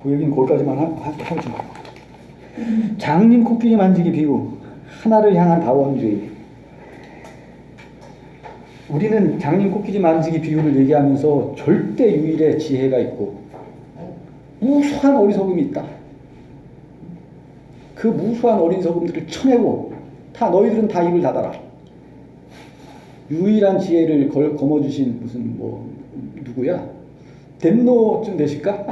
그 얘기는 거기까지만 하지 마. 장님 코끼리 만지기 비유, 하나를 향한 다원주의. 우리는 장님 코끼리 만지기 비유를 얘기하면서 절대 유일의 지혜가 있고 무수한 어리석음이 있다. 그 무수한 어리석음들을 쳐내고 다 너희들은 다 입을 닫아라. 유일한 지혜를 거머쥐신 무슨 누구야? 덴노쯤 되실까?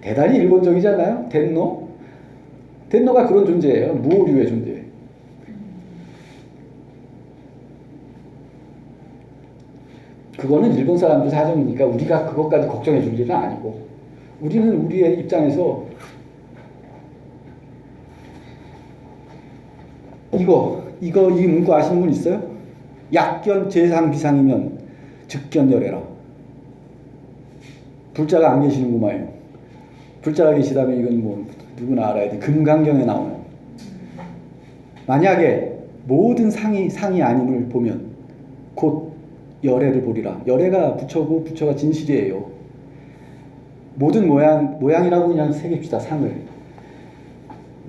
대단히 일본적이지 않아요? 덴노? 덴노가 그런 존재예요. 무오류의 존재. 그거는 일본 사람들 사정이니까 우리가 그것까지 걱정해 줄 일은 아니고, 우리는 우리의 입장에서 이 문구 아시는 분 있어요? 약견 재상 비상이면 즉견열애라. 불자가 안 계시는구만요. 불자가 계시다면 이건 누구나 알아야 돼. 금강경에 나오는. 만약에 모든 상이 아님을 보면 곧 열애를 보리라. 열애가 부처고 부처가 진실이에요. 모든 모양이라고 그냥 새깁시다. 상을.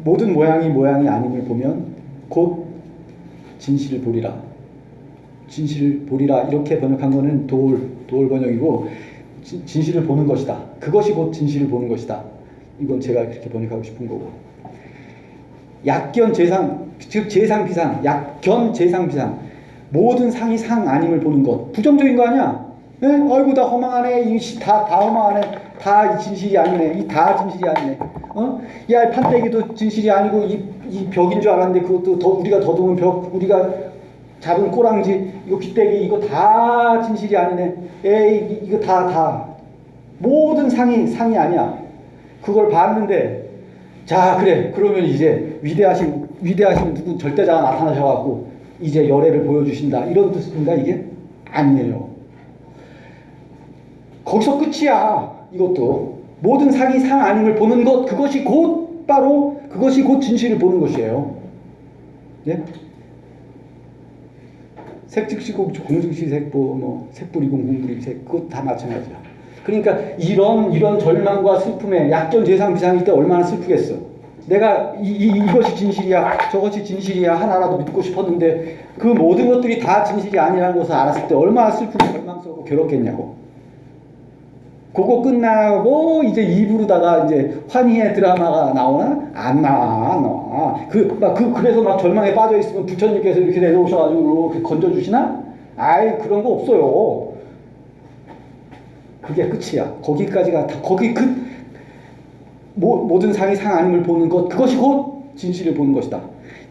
모든 모양이 아님을 보면 곧 진실을 보리라. 진실을 보리라. 이렇게 번역한 거는 도울 번역이고, 진실을 보는 것이다. 그것이 곧 진실을 보는 것이다. 이건 제가 그렇게 번역하고 싶은 거고. 약견 재상, 즉 재상 비상, 약견 재상 비상. 모든 상이 상 아님을 보는 것. 부정적인 거 아니야? 네? 아이고 다 허망하네. 다 허망하네. 다 진실이 아니네. 이 다 진실이 아니네. 야, 판때기도 진실이 아니고 이 벽인 줄 알았는데 그것도 우리가 더듬은 벽, 우리가 잡은 꼬랑지, 이거 귀때기, 이거 다 진실이 아니네. 에이, 이거 다 모든 상이 아니야. 그걸 봤는데, 자, 그래. 그러면 이제 위대하신 누군 절대자가 나타나셔갖고 이제 열애를 보여주신다. 이런 뜻인가 이게? 아니에요. 거기서 끝이야. 이것도 모든 상이 상 아님을 보는 것, 그것이 곧 진실을 보는 것이에요. 예? 색즉시고 공즉시 색보, 색불이공 공불이색, 그것 다 마찬가지야. 그러니까 이런 절망과 슬픔에 약견 재상 비상일 때 얼마나 슬프겠어. 내가 이것이 진실이야, 저것이 진실이야 하나라도 믿고 싶었는데 그 모든 것들이 다 진실이 아니라는 것을 알았을 때 얼마나 슬프고 절망스럽고 괴롭겠냐고. 그거 끝나고 이제 2부로다가 이제 환희의 드라마가 나오나? 안 나와. 그래서 막 절망에 빠져 있으면 부처님께서 이렇게 내려오셔가지고 이렇게 건져주시나? 아이, 그런 거 없어요. 그게 끝이야. 거기까지가 다, 모든 상이 상 아님을 보는 것, 그것이 곧 진실을 보는 것이다.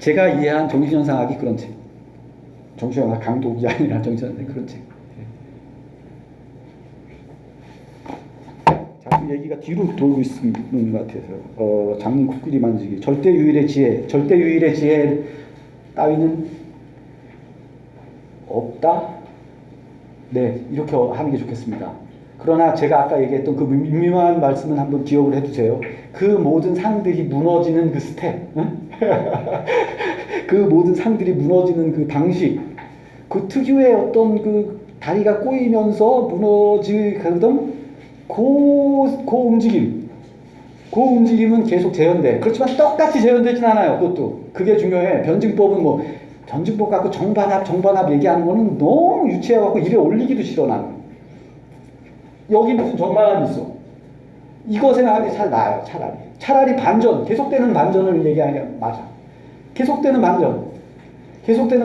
제가 이해한 정신현상학이 그런 책. 정신현상 강독이 아니라 정신현상 그런 책. 자꾸 얘기가 뒤로 돌고 있는 것 같아서. 장님 코끼리 만지기. 절대유일의 지혜 따위는 없다? 네, 이렇게 하는 게 좋겠습니다. 그러나 제가 아까 얘기했던 그 미묘한 말씀은 한번 기억을 해두세요. 그 모든 상들이 무너지는 그 스텝, 그 모든 상들이 무너지는 그 방식, 그 특유의 어떤 그 다리가 꼬이면서 무너지거든. 그 움직임은 계속 재현돼. 그렇지만 똑같이 재현되진 않아요. 그게 중요해. 변증법 갖고 정반합 얘기하는 거는 너무 유치해갖고 입에 올리기도 싫어, 나는. 여기 무슨 정반합이 있어. 이거 생각하기 잘 나아요, 차라리 계속되는 반전을 얘기하는 게 맞아. 계속되는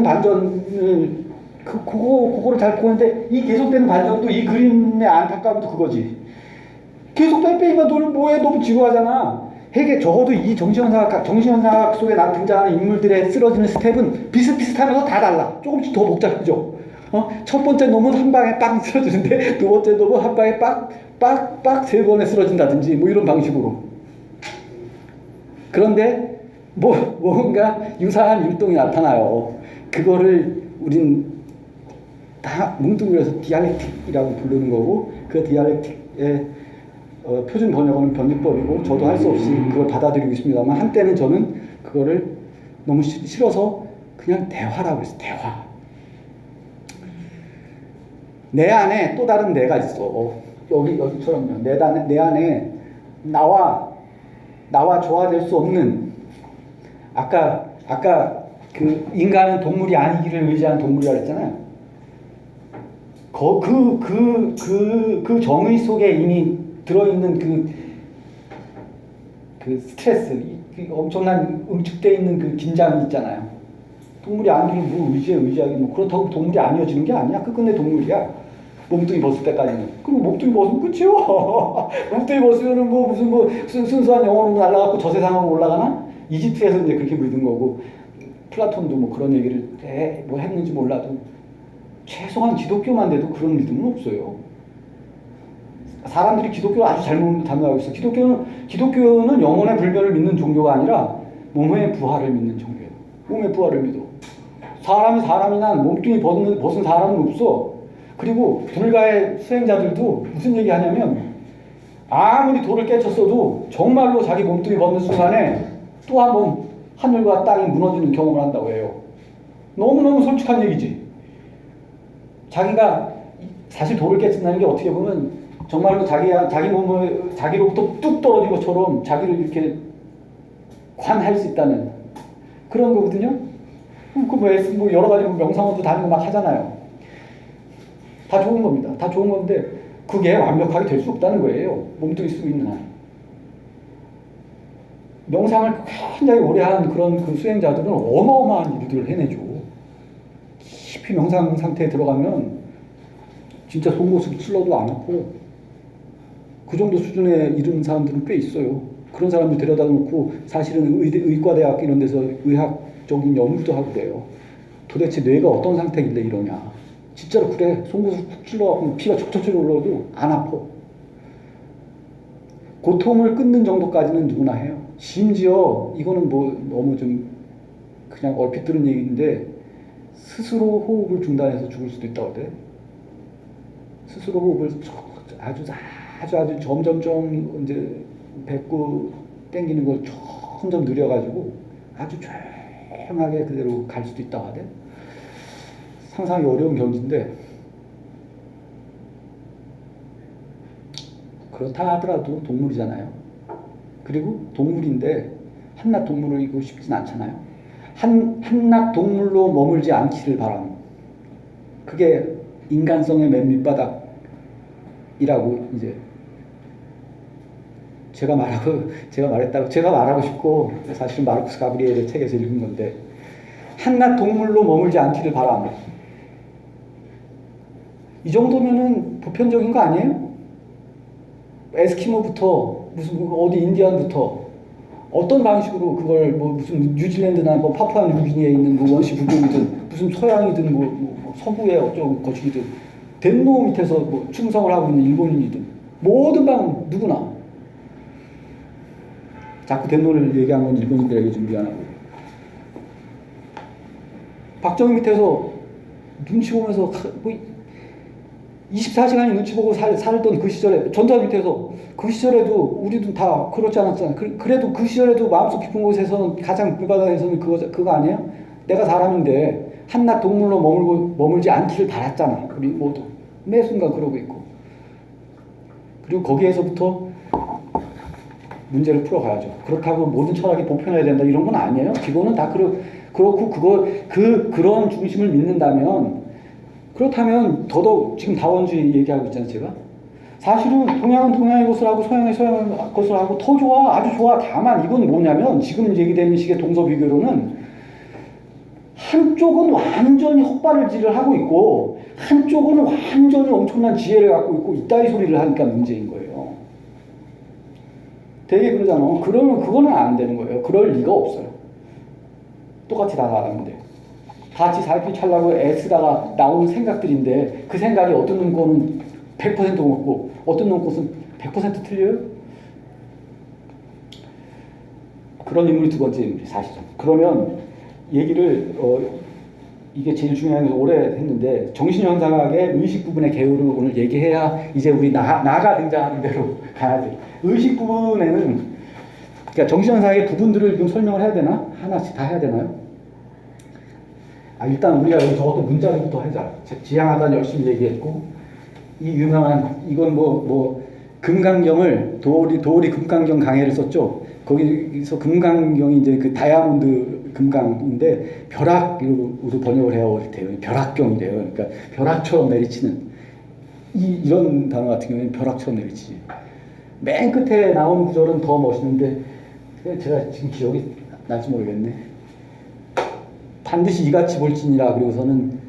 반전을, 그거를 잘 보는데, 이 계속되는 반전도 이 그림의 안타까움도 그거지. 계속 빼빼기가 너를 뭐해? 너무 지루하잖아. 적어도 이 정신현상학 속에 등장하는 인물들의 쓰러지는 스텝은 비슷비슷하면서 다 달라. 조금씩 더 복잡해져. 첫 번째 놈은 한 방에 빵 쓰러지는데, 두 번째 놈은 한 방에 빡 세 번에 쓰러진다든지, 이런 방식으로. 그런데, 뭔가 유사한 율동이 나타나요. 그거를 우린 다 뭉뚱그려서 디알렉틱이라고 부르는 거고, 그 디알렉틱의 표준 번역어는 변증법이고, 저도 할 수 없이 그걸 받아들이고 있습니다만, 한때는 저는 그거를 너무 싫어서 그냥 대화라고 했어요. 대화. 내 안에 또 다른 내가 있어. 여기처럼요. 내 안에 나와 조화될 수 없는, 아까 그 인간은 동물이 아니기를 의지한 동물이라고 했잖아요. 그 정의 속에 이미 들어있는 그 스트레스, 그 엄청난 응축되어 있는 그 긴장이 있잖아요. 동물이 아니기를 뭐 의지하기, 뭐 그렇다고 동물이 아니어지는 게 아니야. 끝끝내 동물이야. 몸뚱이 벗을 때까지는. 그리고 몸뚱이 벗으면 끝이요. 몸뚱이 벗으면은 뭐 무슨 뭐 순수한 영혼으로 날아가고 저 세상으로 올라가나? 이집트에서 이제 그렇게 믿은 거고, 플라톤도 뭐 그런 얘기를 뭐 했는지 몰라도 최소한 기독교만 돼도 그런 믿음은 없어요. 사람들이 기독교를 아주 잘못 단호하고 있어. 기독교는 영혼의 불변을 믿는 종교가 아니라 몸의 부활을 믿는 종교예요. 몸의 부활을 믿어. 사람이나 몸뚱이 벗은 사람은 없어. 그리고 불가의 수행자들도 무슨 얘기 하냐면, 아무리 돌을 깨쳤어도 정말로 자기 몸뚱이 벗는 순간에 또 한 번 하늘과 땅이 무너지는 경험을 한다고 해요. 너무너무 솔직한 얘기지. 자기가 사실 돌을 깨친다는 게 어떻게 보면 정말로 자기 몸을 자기로부터 뚝 떨어진 것처럼 자기를 이렇게 관할 수 있다는 그런 거거든요. 뭐 여러 가지 명상원도 다니고 막 하잖아요. 다 좋은 겁니다. 다 좋은 건데 그게 완벽하게 될 수 없다는 거예요. 몸뚱이 쓰고 있는 한. 명상을 굉장히 오래 한 그런 그 수행자들은 어마어마한 일들을 해내죠. 깊이 명상 상태에 들어가면 진짜 속모습 찔러도 안 아프고, 그 정도 수준에 이르는 사람들은 꽤 있어요. 그런 사람들 데려다 놓고 사실은 의과대학 이런 데서 의학적인 연구도 하고 그래요. 도대체 뇌가 어떤 상태길래 이러냐. 진짜로 그래. 속모습 푹 찔러갖고 피가 촉촉 올라도 안 아파. 고통을 끊는 정도까지는 누구나 해요. 심지어 이거는 뭐 너무 좀 그냥 얼핏 들은 얘기인데, 스스로 호흡을 중단해서 죽을 수도 있다고 그래. 스스로 호흡을 아주 점점점 이제 뱉고 땡기는 걸 점점 느려가지고 아주 조용하게 그대로 갈 수도 있다고 하대. 상상하기 어려운 경지인데, 그렇다 하더라도 동물이잖아요. 그리고 동물인데 한낱 동물이고 싶진 않잖아요. 한낱 동물로 머물지 않기를 바라는, 그게 인간성의 맨 밑바닥이라고 이제 제가 말하고 싶고, 사실은 마르쿠스 가브리엘의 책에서 읽은 건데, 한낱 동물로 머물지 않기를 바라는, 이 정도면은 보편적인 거 아니에요? 에스키모부터 무슨 어디 인디언부터 어떤 방식으로 그걸 뭐 무슨 뉴질랜드나 뭐 파푸아 뉴기니에 있는 뭐 원시 부족이든 무슨 서양이든 뭐 서구의 어쩌고 거치기든 덴노 밑에서 뭐 충성을 하고 있는 일본인이든 모든 방 누구나, 자꾸 덴노를 얘기한 건 일본인들에게 좀 미안하고, 박정희 밑에서 눈치 보면서 뭐 24시간이 눈치 보고 살던 그 시절에, 전두환 밑에서 그 시절에도 우리도 다 그렇지 않았잖아. 그래도 그 시절에도 마음속 깊은 곳에서는, 가장 불바다에서는 그거 아니에요? 내가 사람인데 한낱 동물로 머물지 않기를 바랐잖아. 우리 모두 매 순간 그러고 있고. 그리고 거기에서부터 문제를 풀어가야죠. 그렇다고 모든 철학이 보편해야 된다 이런 건 아니에요. 기본은 다 그렇고 그런 중심을 믿는다면, 그렇다면 더더욱 지금 다원주의 얘기하고 있잖아요. 제가 사실은 동양은 동양의 것을 하고 서양은 서양의 것을 하고 더 좋아, 아주 좋아. 다만 이건 뭐냐면, 지금 얘기되는 식의 동서비교로는 한쪽은 완전히 헛발질을 하고 있고 한쪽은 완전히 엄청난 지혜를 갖고 있고 이따위 소리를 하니까 문제인 거예요. 되게 그러잖아. 그러면 그거는 안 되는 거예요. 그럴 리가 없어요. 똑같이 다 사람인데 같이 살피 찰라고 애쓰다가 나오는 생각들인데, 그 생각이 어떤 거는 100% 맞고 어떤 것은 100% 틀려요? 그런 인물이 두 번째 인물이 사실은. 그러면 얘기를 이게 제일 중요한 게 오래 했는데, 정신현상학의 의식 부분의 개요를 오늘 얘기해야 이제 우리 나가 등장하는 대로 가야 돼. 의식 부분에는, 그러니까 정신현상학의 부분들을 좀 설명을 해야 되나? 하나씩 다 해야 되나요? 일단 우리가 여기 적었던 문자부터 하자. 지향하다 열심히 얘기했고, 이 유명한 이건 뭐 금강경을 도리 금강경 강해를 썼죠. 거기서 금강경이 이제 그 다이아몬드 금강인데 벼락으로 번역을 해야 돼요. 벼락경이래요. 그러니까 벼락처럼 내리치는 이런 단어 같은 경우에는 벼락처럼 내리치지. 맨 끝에 나오는 구절은 더 멋있는데 제가 지금 기억이 날지 모르겠네. 반드시 이같이 볼지니라. 그리고서는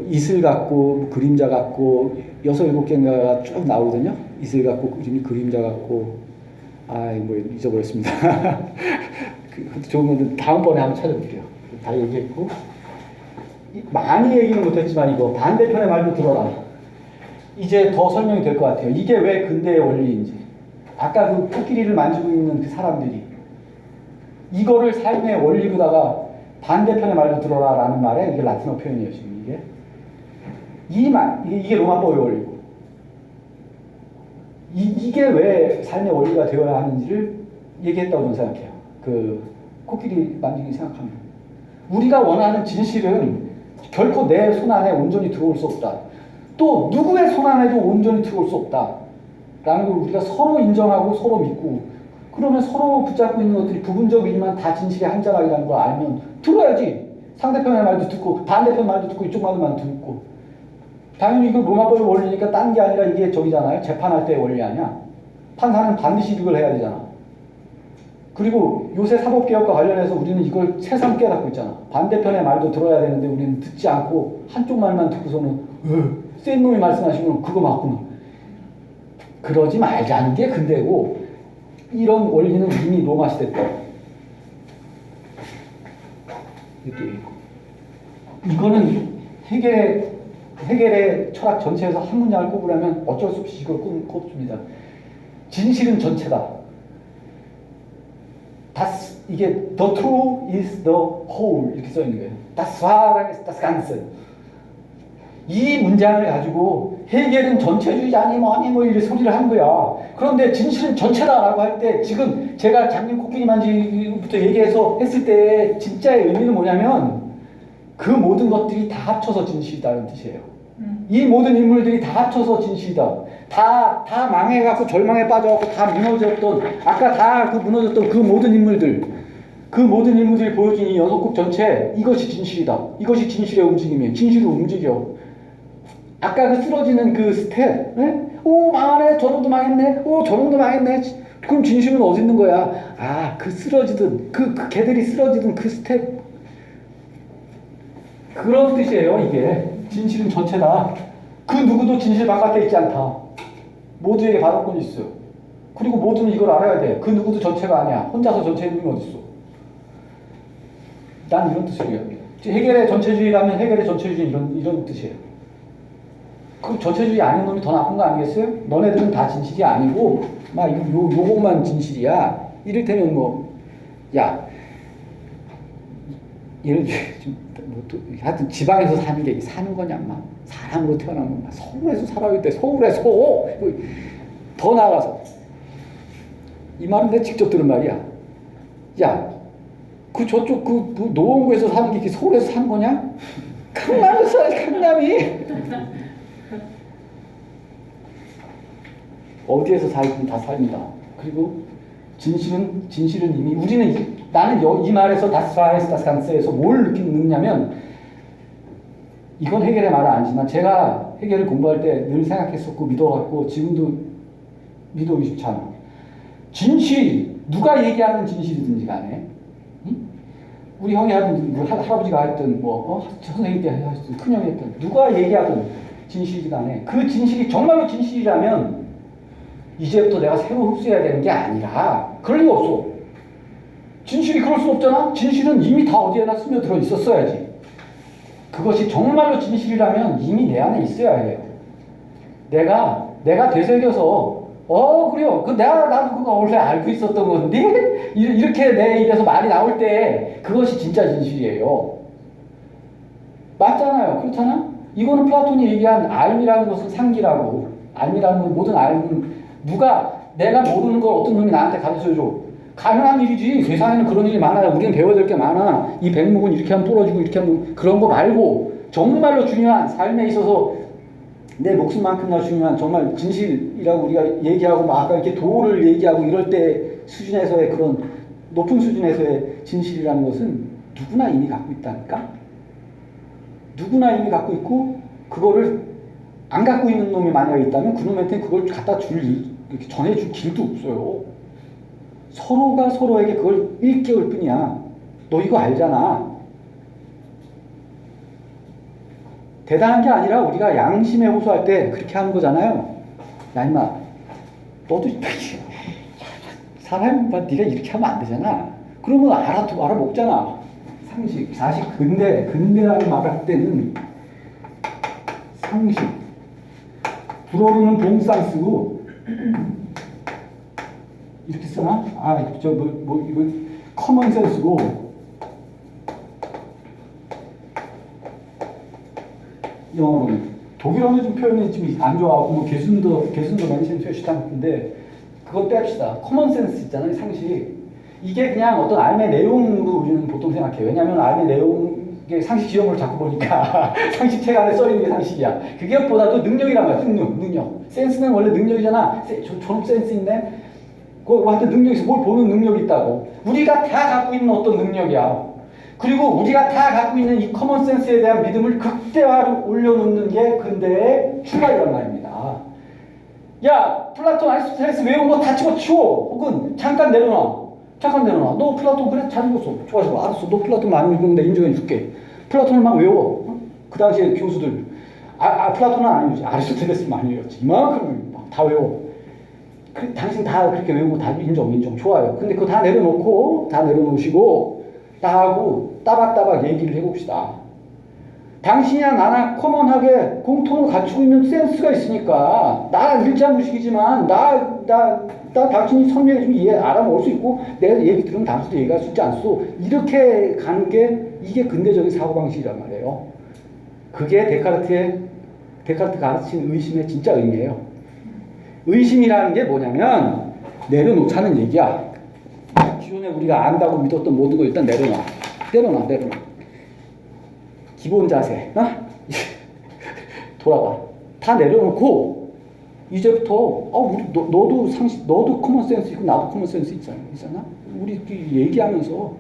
이슬 같고 그림자 같고 6, 7개인가가 쭉 나오거든요. 이슬 같고 그림자 같고 뭐 잊어버렸습니다. 좋은 건데 다음번에 한번 찾아볼게요. 다 얘기했고 많이 얘기는 못했지만 이거 반대편의 말도 들어라. 이제 더 설명이 될 것 같아요. 이게 왜 근대의 원리인지. 아까 그 코끼리를 만지고 있는 그 사람들이 이거를 삶의 원리로다가 반대편의 말도 들어라 라는 말에 이게 라틴어 표현이에요. 지금 이게 로마법의 원리고 이게 왜 삶의 원리가 되어야 하는지를 얘기했다고 저는 생각해요. 그 코끼리 만지기 생각하면 우리가 원하는 진실은 결코 내 손 안에 온전히 들어올 수 없다. 또 누구의 손 안에도 온전히 들어올 수 없다 라는 걸 우리가 서로 인정하고 서로 믿고 그러면 서로 붙잡고 있는 것들이 부분적이지만 다 진실의 한 자락이라는 걸 알면 들어야지. 상대편의 말도 듣고 반대편 말도 듣고 이쪽 말도 듣고 당연히 이거 로마법의 원리니까 딴 게 아니라 이게 저기잖아요. 재판할 때의 원리 아니야. 판사는 반드시 이걸 해야 되잖아. 그리고 요새 사법개혁과 관련해서 우리는 이걸 새삼 깨닫고 있잖아. 반대편의 말도 들어야 되는데 우리는 듣지 않고 한쪽 말만 듣고서는 센 놈이 말씀하시면 그거 맞구나. 그러지 말자는 게 근대고 이런 원리는 이미 로마 시대 때 이렇게 있고 이거는 헤겔의 철학 전체에서 한 문장을 꼽으려면 어쩔 수 없이 이걸 꼽습니다. 진실은 전체다. 이게 the truth is the whole 이렇게 써 있는 거예요. Das Wahre ist das Ganze. 이 문장을 가지고 헤겔은 전체주의자니 뭐니 뭐 이런 소리를 한 거야. 그런데 진실은 전체다라고 할 때 지금 제가 장님 코끼리 만지부터 얘기해서 했을 때 진짜의 의미는 뭐냐면 그 모든 것들이 다 합쳐서 진실이다는 뜻이에요. 이 모든 인물들이 다 합쳐서 진실이다. 다 망해갖고 절망에 빠져갖고 다 무너졌던 아까 다 그 무너졌던 그 모든 인물들이 보여준 이 연속극 전체 이것이 진실이다. 이것이 진실의 움직임이에요. 진실을 움직여. 아까 그 쓰러지는 그 스텝, 네? 오 망하네, 저놈도 망했네, 오 저놈도 망했네. 그럼 진실은 어디 있는 거야? 그 쓰러지던 그 개들이 쓰러지던 그 스텝 그런 뜻이에요. 이게 진실은 전체다. 그 누구도 진실 바깥에 있지 않다. 모두에게 발언권이 있어요. 그리고 모두는 이걸 알아야 돼. 그 누구도 전체가 아니야. 혼자서 전체의 의미가 어딨어. 난 이런 뜻이에요. 헤겔의 전체주의라면 헤겔의 전체주의 이런 뜻이에요. 그 전체주의 아닌 놈이 더 나쁜 거 아니겠어요? 너네들은 다 진실이 아니고 막 요것만 진실이야. 이를테면 예를 들어 하여튼 지방에서 사는 게 사는 거냐 막 사람으로 태어나면 서울에서 살아야 돼. 서울에서 더 나아가서 이 말은 내가 직접 들은 말이야. 그 저쪽 그 노원구에서 사는 게 서울에서 사는 거냐? 강남에서 살아야지. 강남이 어디에서 살든 다 삽니다. 그리고 진실은 이미 나는 이 말에서 das Wahre ist das Ganze에서 뭘 느끼느냐면 이건 헤겔의 말은 아니지만 제가 헤겔을 공부할 때 늘 생각했었고 믿어왔고 지금도 믿어오기 쉽지 않아. 진실이 누가 얘기하는 진실이든지 간에 우리 형이 하든 할아버지가 했든 선생님이 했든 큰형이 했든 누가 얘기하든 진실이든 간에 그 진실이 정말로 진실이라면 이제부터 내가 새로 흡수해야 되는 게 아니라 그럴 리가 없어. 진실이 그럴 수 없잖아. 진실은 이미 다 어디에나 스며들어 있었어야지. 그것이 정말로 진실이라면 이미 내 안에 있어야 해요. 내가 되새겨서 그래요. 나도 그거 원래 알고 있었던 건데 이렇게 내 입에서 말이 나올 때 그것이 진짜 진실이에요. 맞잖아요. 그렇잖아. 이거는 플라톤이 얘기한 알미라는 것은 상기라고. 알미라는 건 모든 알미 내가 모르는 걸 어떤 놈이 나한테 가르쳐줘. 가능한 일이지. 세상에는 그런 일이 많아요. 우리는 배워야 될 게 많아. 이 백목은 이렇게 하면 부러지고 이렇게 하면 그런 거 말고 정말로 중요한 삶에 있어서 내 목숨만큼이나 중요한 정말 진실이라고 우리가 얘기하고 막 아까 이렇게 도를 얘기하고 이럴 때 수준에서의 그런 높은 수준에서의 진실이라는 것은 누구나 이미 갖고 있다니까? 누구나 이미 갖고 있고 그거를 안 갖고 있는 놈이 만약에 있다면 그 놈한테는 그걸 갖다 이렇게 전해줄 길도 없어요. 서로가 서로에게 그걸 일깨울 뿐이야. 너 이거 알잖아. 대단한 게 아니라 우리가 양심에 호소할 때 그렇게 하는 거잖아요. 야 임마 너도 사람 네가 이렇게 하면 안 되잖아. 그러면 알아먹잖아. 상식, 사실 근대라고 말할 때는 상식, 불어르는 봉상 쓰고 이렇게 쓰나? 이거 커먼 센스고 영어로는 독일어는 좀 표현이 좀 안 좋아하고 뭐 개순도 맨션 표시탄인데 그거 뺍시다. 커먼 센스 있잖아요. 상식. 이게 그냥 어떤 알의 내용으로 우리는 보통 생각해요. 왜냐하면 알의 내용의 상식 지형을 자꾸 보니까 상식책 안에 써있는 게 상식이야. 그게보다도 능력이란 말이야. 능력. 센스는 원래 능력이잖아. 저런 센스 있네. 그한테 능력이 있어. 뭘 보는 능력이 있다고. 우리가 다 갖고 있는 어떤 능력이야. 그리고 우리가 다 갖고 있는 이 커먼 센스에 대한 믿음을 극대화로 올려놓는 게 근대의 출발이란 말입니다. 야, 플라톤, 아리스토텔레스 외운 거 다 집어치워. 혹은 잠깐 내려놔. 너 플라톤 그래? 잘 읽었어. 좋아. 알았어. 너 플라톤 많이 읽었는데 인정해줄게. 플라톤을 막 외워. 그 당시에 교수들. 플라톤은 안 외우지. 아리스토텔레스 많이 외웠지. 이만큼 다 외워. 당신 다 그렇게 외우고 다 인정. 좋아요. 근데 그거 다 내려놓으시고, 나하고 따박따박 얘기를 해봅시다. 당신이나 나나 커먼하게 공통으로 갖추고 있는 센스가 있으니까 나 일자무식이지만 나 당신이 설명해주면 이해 알아먹을 수 있고 내가 얘기 들으면 당신도 얘기할 수 있지 않소. 이렇게 가는 게 이게 근대적인 사고방식이란 말이에요. 그게 데카르트가 가르친 의심의 진짜 의미예요. 의심이라는 게 뭐냐면 내려놓자는 얘기야. 기존에 우리가 안다고 믿었던 모든 거 일단 내려놔. 기본 자세, 돌아와. 다 내려놓고 이제부터 너도 상식, 너도 커먼 센스 있고 나도 커먼 센스 있잖아. 우리 얘기하면서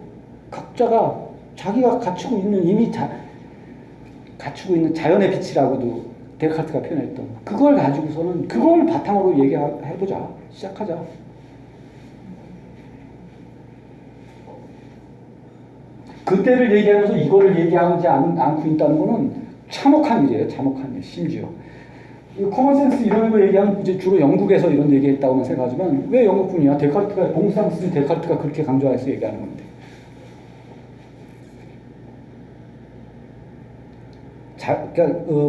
각자가 자기가 갖추고 있는 갖추고 있는 자연의 빛이라고도 데카르트가 표현했던 그걸 가지고서는 그걸 바탕으로 얘기해보자. 시작하자. 그때를 얘기하면서 이거를 얘기하지 않고 있다는 거는 참혹한 일이에요. 심지어. 커먼센스 이런 거 얘기하면 이제 주로 영국에서 이런 얘기했다고만 생각하지만 왜 영국뿐이야? 데카르트가 그렇게 강조해서 얘기하는 건데.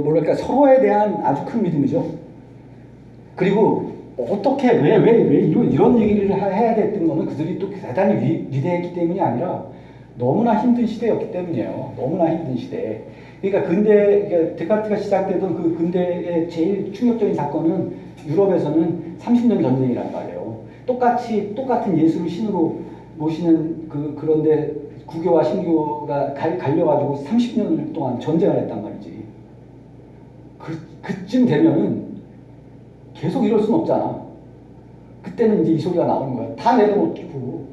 그러니까 서로에 대한 아주 큰 믿음이죠. 그리고 어떻게 왜 이런 얘기를 해야 됐던 거는 그들이 또 대단히 위대했기 때문이 아니라 너무나 힘든 시대였기 때문이에요. 너무나 힘든 시대. 그러니까 데카르트가 시작되던 그 근대의 제일 충격적인 사건은 유럽에서는 30년 전쟁이란 말이에요. 똑같은 예수를 신으로 모시는 그런데 구교와 신교가 갈려가지고 30년 동안 전쟁을 했단 말이지. 그쯤 되면은 계속 이럴 수는 없잖아. 그때는 이제 이 소리가 나오는 거야. 다 내려놓고.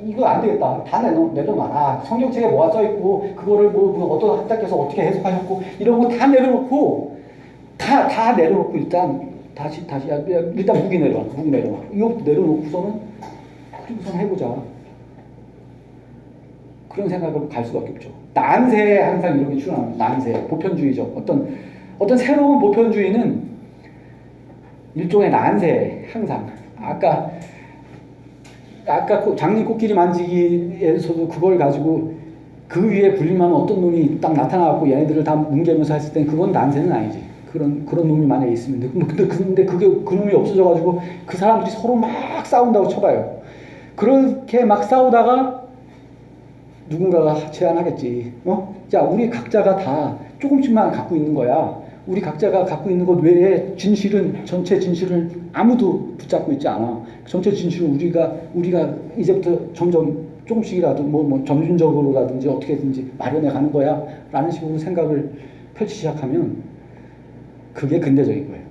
이거 안 되겠다. 다 내려놔. 성경책에 뭐가 써있고, 그거를 어떤 학자께서 어떻게 해석하셨고, 이런 거 다 내려놓고, 다 내려놓고, 일단 무기 내려놔. 이거 내려놓고서는, 그리고선 해보자. 그런 생각으로 갈 수밖에 없죠. 난세에 항상 이런 게 출현합니다. 난세. 보편주의적. 어떤 새로운 보편주의는 일종의 난세, 항상. 아까 장님 코끼리 만지기에서도 그걸 가지고 그 위에 굴릴만한 어떤 놈이 딱 나타나갖고 얘네들을 다 뭉개면서 했을 땐 그건 난세는 아니지. 그런 놈이 만약에 있으면. 근데 그 놈이 없어져가지고 그 사람들이 서로 막 싸운다고 쳐봐요. 그렇게 막 싸우다가 누군가가 제안하겠지. 자, 우리 각자가 다 조금씩만 갖고 있는 거야. 우리 각자가 갖고 있는 것 외에 전체 진실을 아무도 붙잡고 있지 않아. 전체 진실을 우리가 이제부터 점점 조금씩이라도 점진적으로라든지 어떻게든지 마련해 가는 거야. 라는 식으로 생각을 펼치기 시작하면 그게 근대적인 거예요.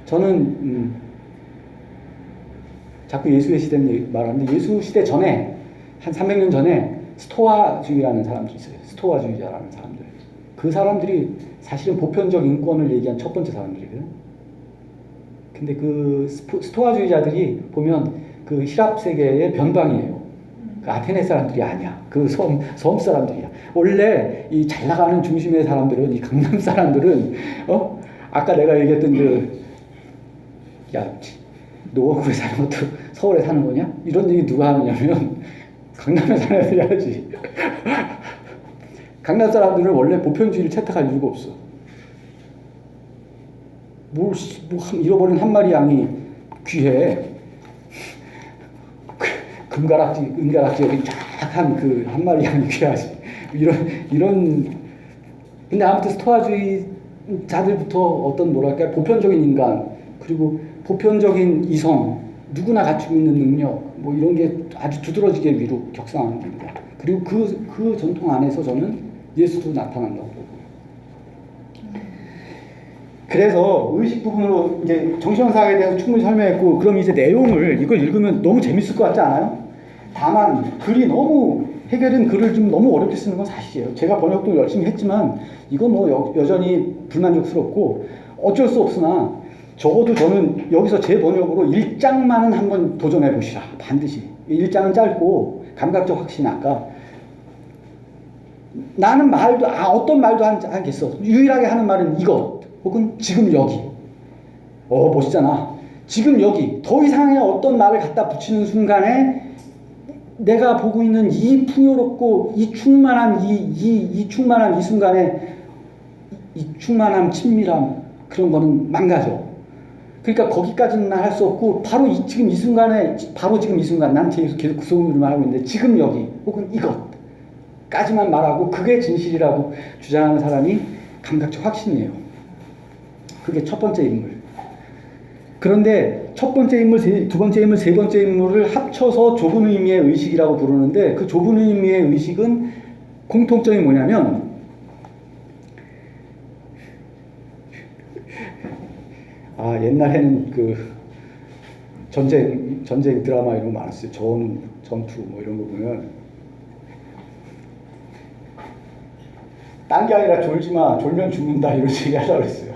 저는 자꾸 예수의 시대 말하는데 예수 시대 전에 한 300년 전에 스토아주의라는 사람들이 있어요. 스토아주의자라는 사람들. 그 사람들이 사실은 보편적 인권을 얘기한 첫 번째 사람들이거든. 근데 그 스토아주의자들이 보면 그 힐랍 세계의 변방이에요. 그 아테네 사람들이 아니야. 그 섬 사람들이야. 원래 이 잘 나가는 중심의 사람들은, 이 강남 사람들은, 아까 내가 얘기했던 너 거기 사는 것도 서울에 사는 거냐? 이런 얘기 누가 하느냐면, 강남에 사는 애들이 하지. 강남 사람들은 원래 보편주의를 채택할 이유가 없어. 잃어버린 한 마리 양이 귀해. 은가락지 여기 쫙한 그 한 마리 양이 귀하지. 근데 아무튼 스토아주의자들부터 어떤 뭐랄까 보편적인 인간, 그리고 보편적인 이성, 누구나 갖추고 있는 능력, 뭐 이런 게 아주 두드러지게 위로 격상하는 겁니다. 그리고 그 전통 안에서 저는 예수도 나타난다고 보고. 그래서 의식 부분으로 이제 정신현상에 대해서 충분히 설명했고, 그럼 이제 내용을 이걸 읽으면 너무 재밌을 것 같지 않아요? 다만 해결은 글을 좀 너무 어렵게 쓰는 건 사실이에요. 제가 번역도 열심히 했지만 이건 뭐 여전히 불만족스럽고 어쩔 수 없으나 적어도 저는 여기서 제 번역으로 1장만은 한번 도전해 보시라. 반드시. 1장은 짧고 감각적 확신. 아까 나는 어떤 말도 하겠어. 유일하게 하는 말은 이것 혹은 지금 여기. 멋있잖아. 지금 여기. 더 이상의 어떤 말을 갖다 붙이는 순간에 내가 보고 있는 이 풍요롭고 이 충만한 이 충만한 이 순간에 이 충만함, 친밀함, 그런 거는 망가져. 그러니까 거기까지는 할 수 없고 바로 지금 이 순간 난 계속 그 소리를 말하고 있는데 지금 여기 혹은 이것까지만 말하고 그게 진실이라고 주장하는 사람이 감각적 확신이에요. 그게 첫 번째 인물. 그런데 첫 번째 인물, 두 번째 인물, 세 번째 인물을 합쳐서 좁은 의미의 의식이라고 부르는데, 그 좁은 의미의 의식은 공통점이 뭐냐면 옛날에는 그 전쟁 드라마 이런 거 많았어요. 전투 뭐 이런 거 보면 딴 게 아니라 졸지 마, 졸면 죽는다 이런 얘기 하려고 그랬어요.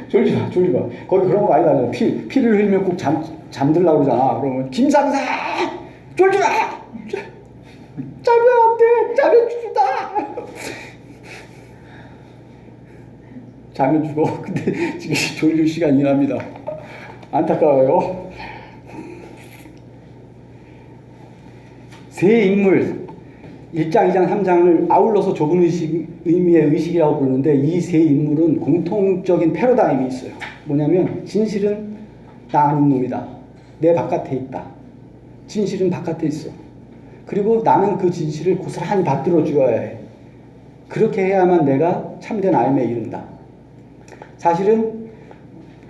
졸지 마. 거기 그런 거 많이 나잖아. 피를 흘리면 꼭 잠들라고 그러잖아. 그러면 김상사 졸지 마. 자면 안 돼. 자면 죽는다. 자면 죽어. 근데 지금 졸릴 시간이 납니다. 안타까워요. 세 인물 1장, 2장, 3장을 아울러서 좁은 의미의 의식이라고 부르는데, 이 세 인물은 공통적인 패러다임이 있어요. 뭐냐면 진실은 나 아닌 놈이다. 내 바깥에 있다. 진실은 바깥에 있어. 그리고 나는 그 진실을 고스란히 받들어 주어야 해. 그렇게 해야만 내가 참된 알매에 이른다. 사실은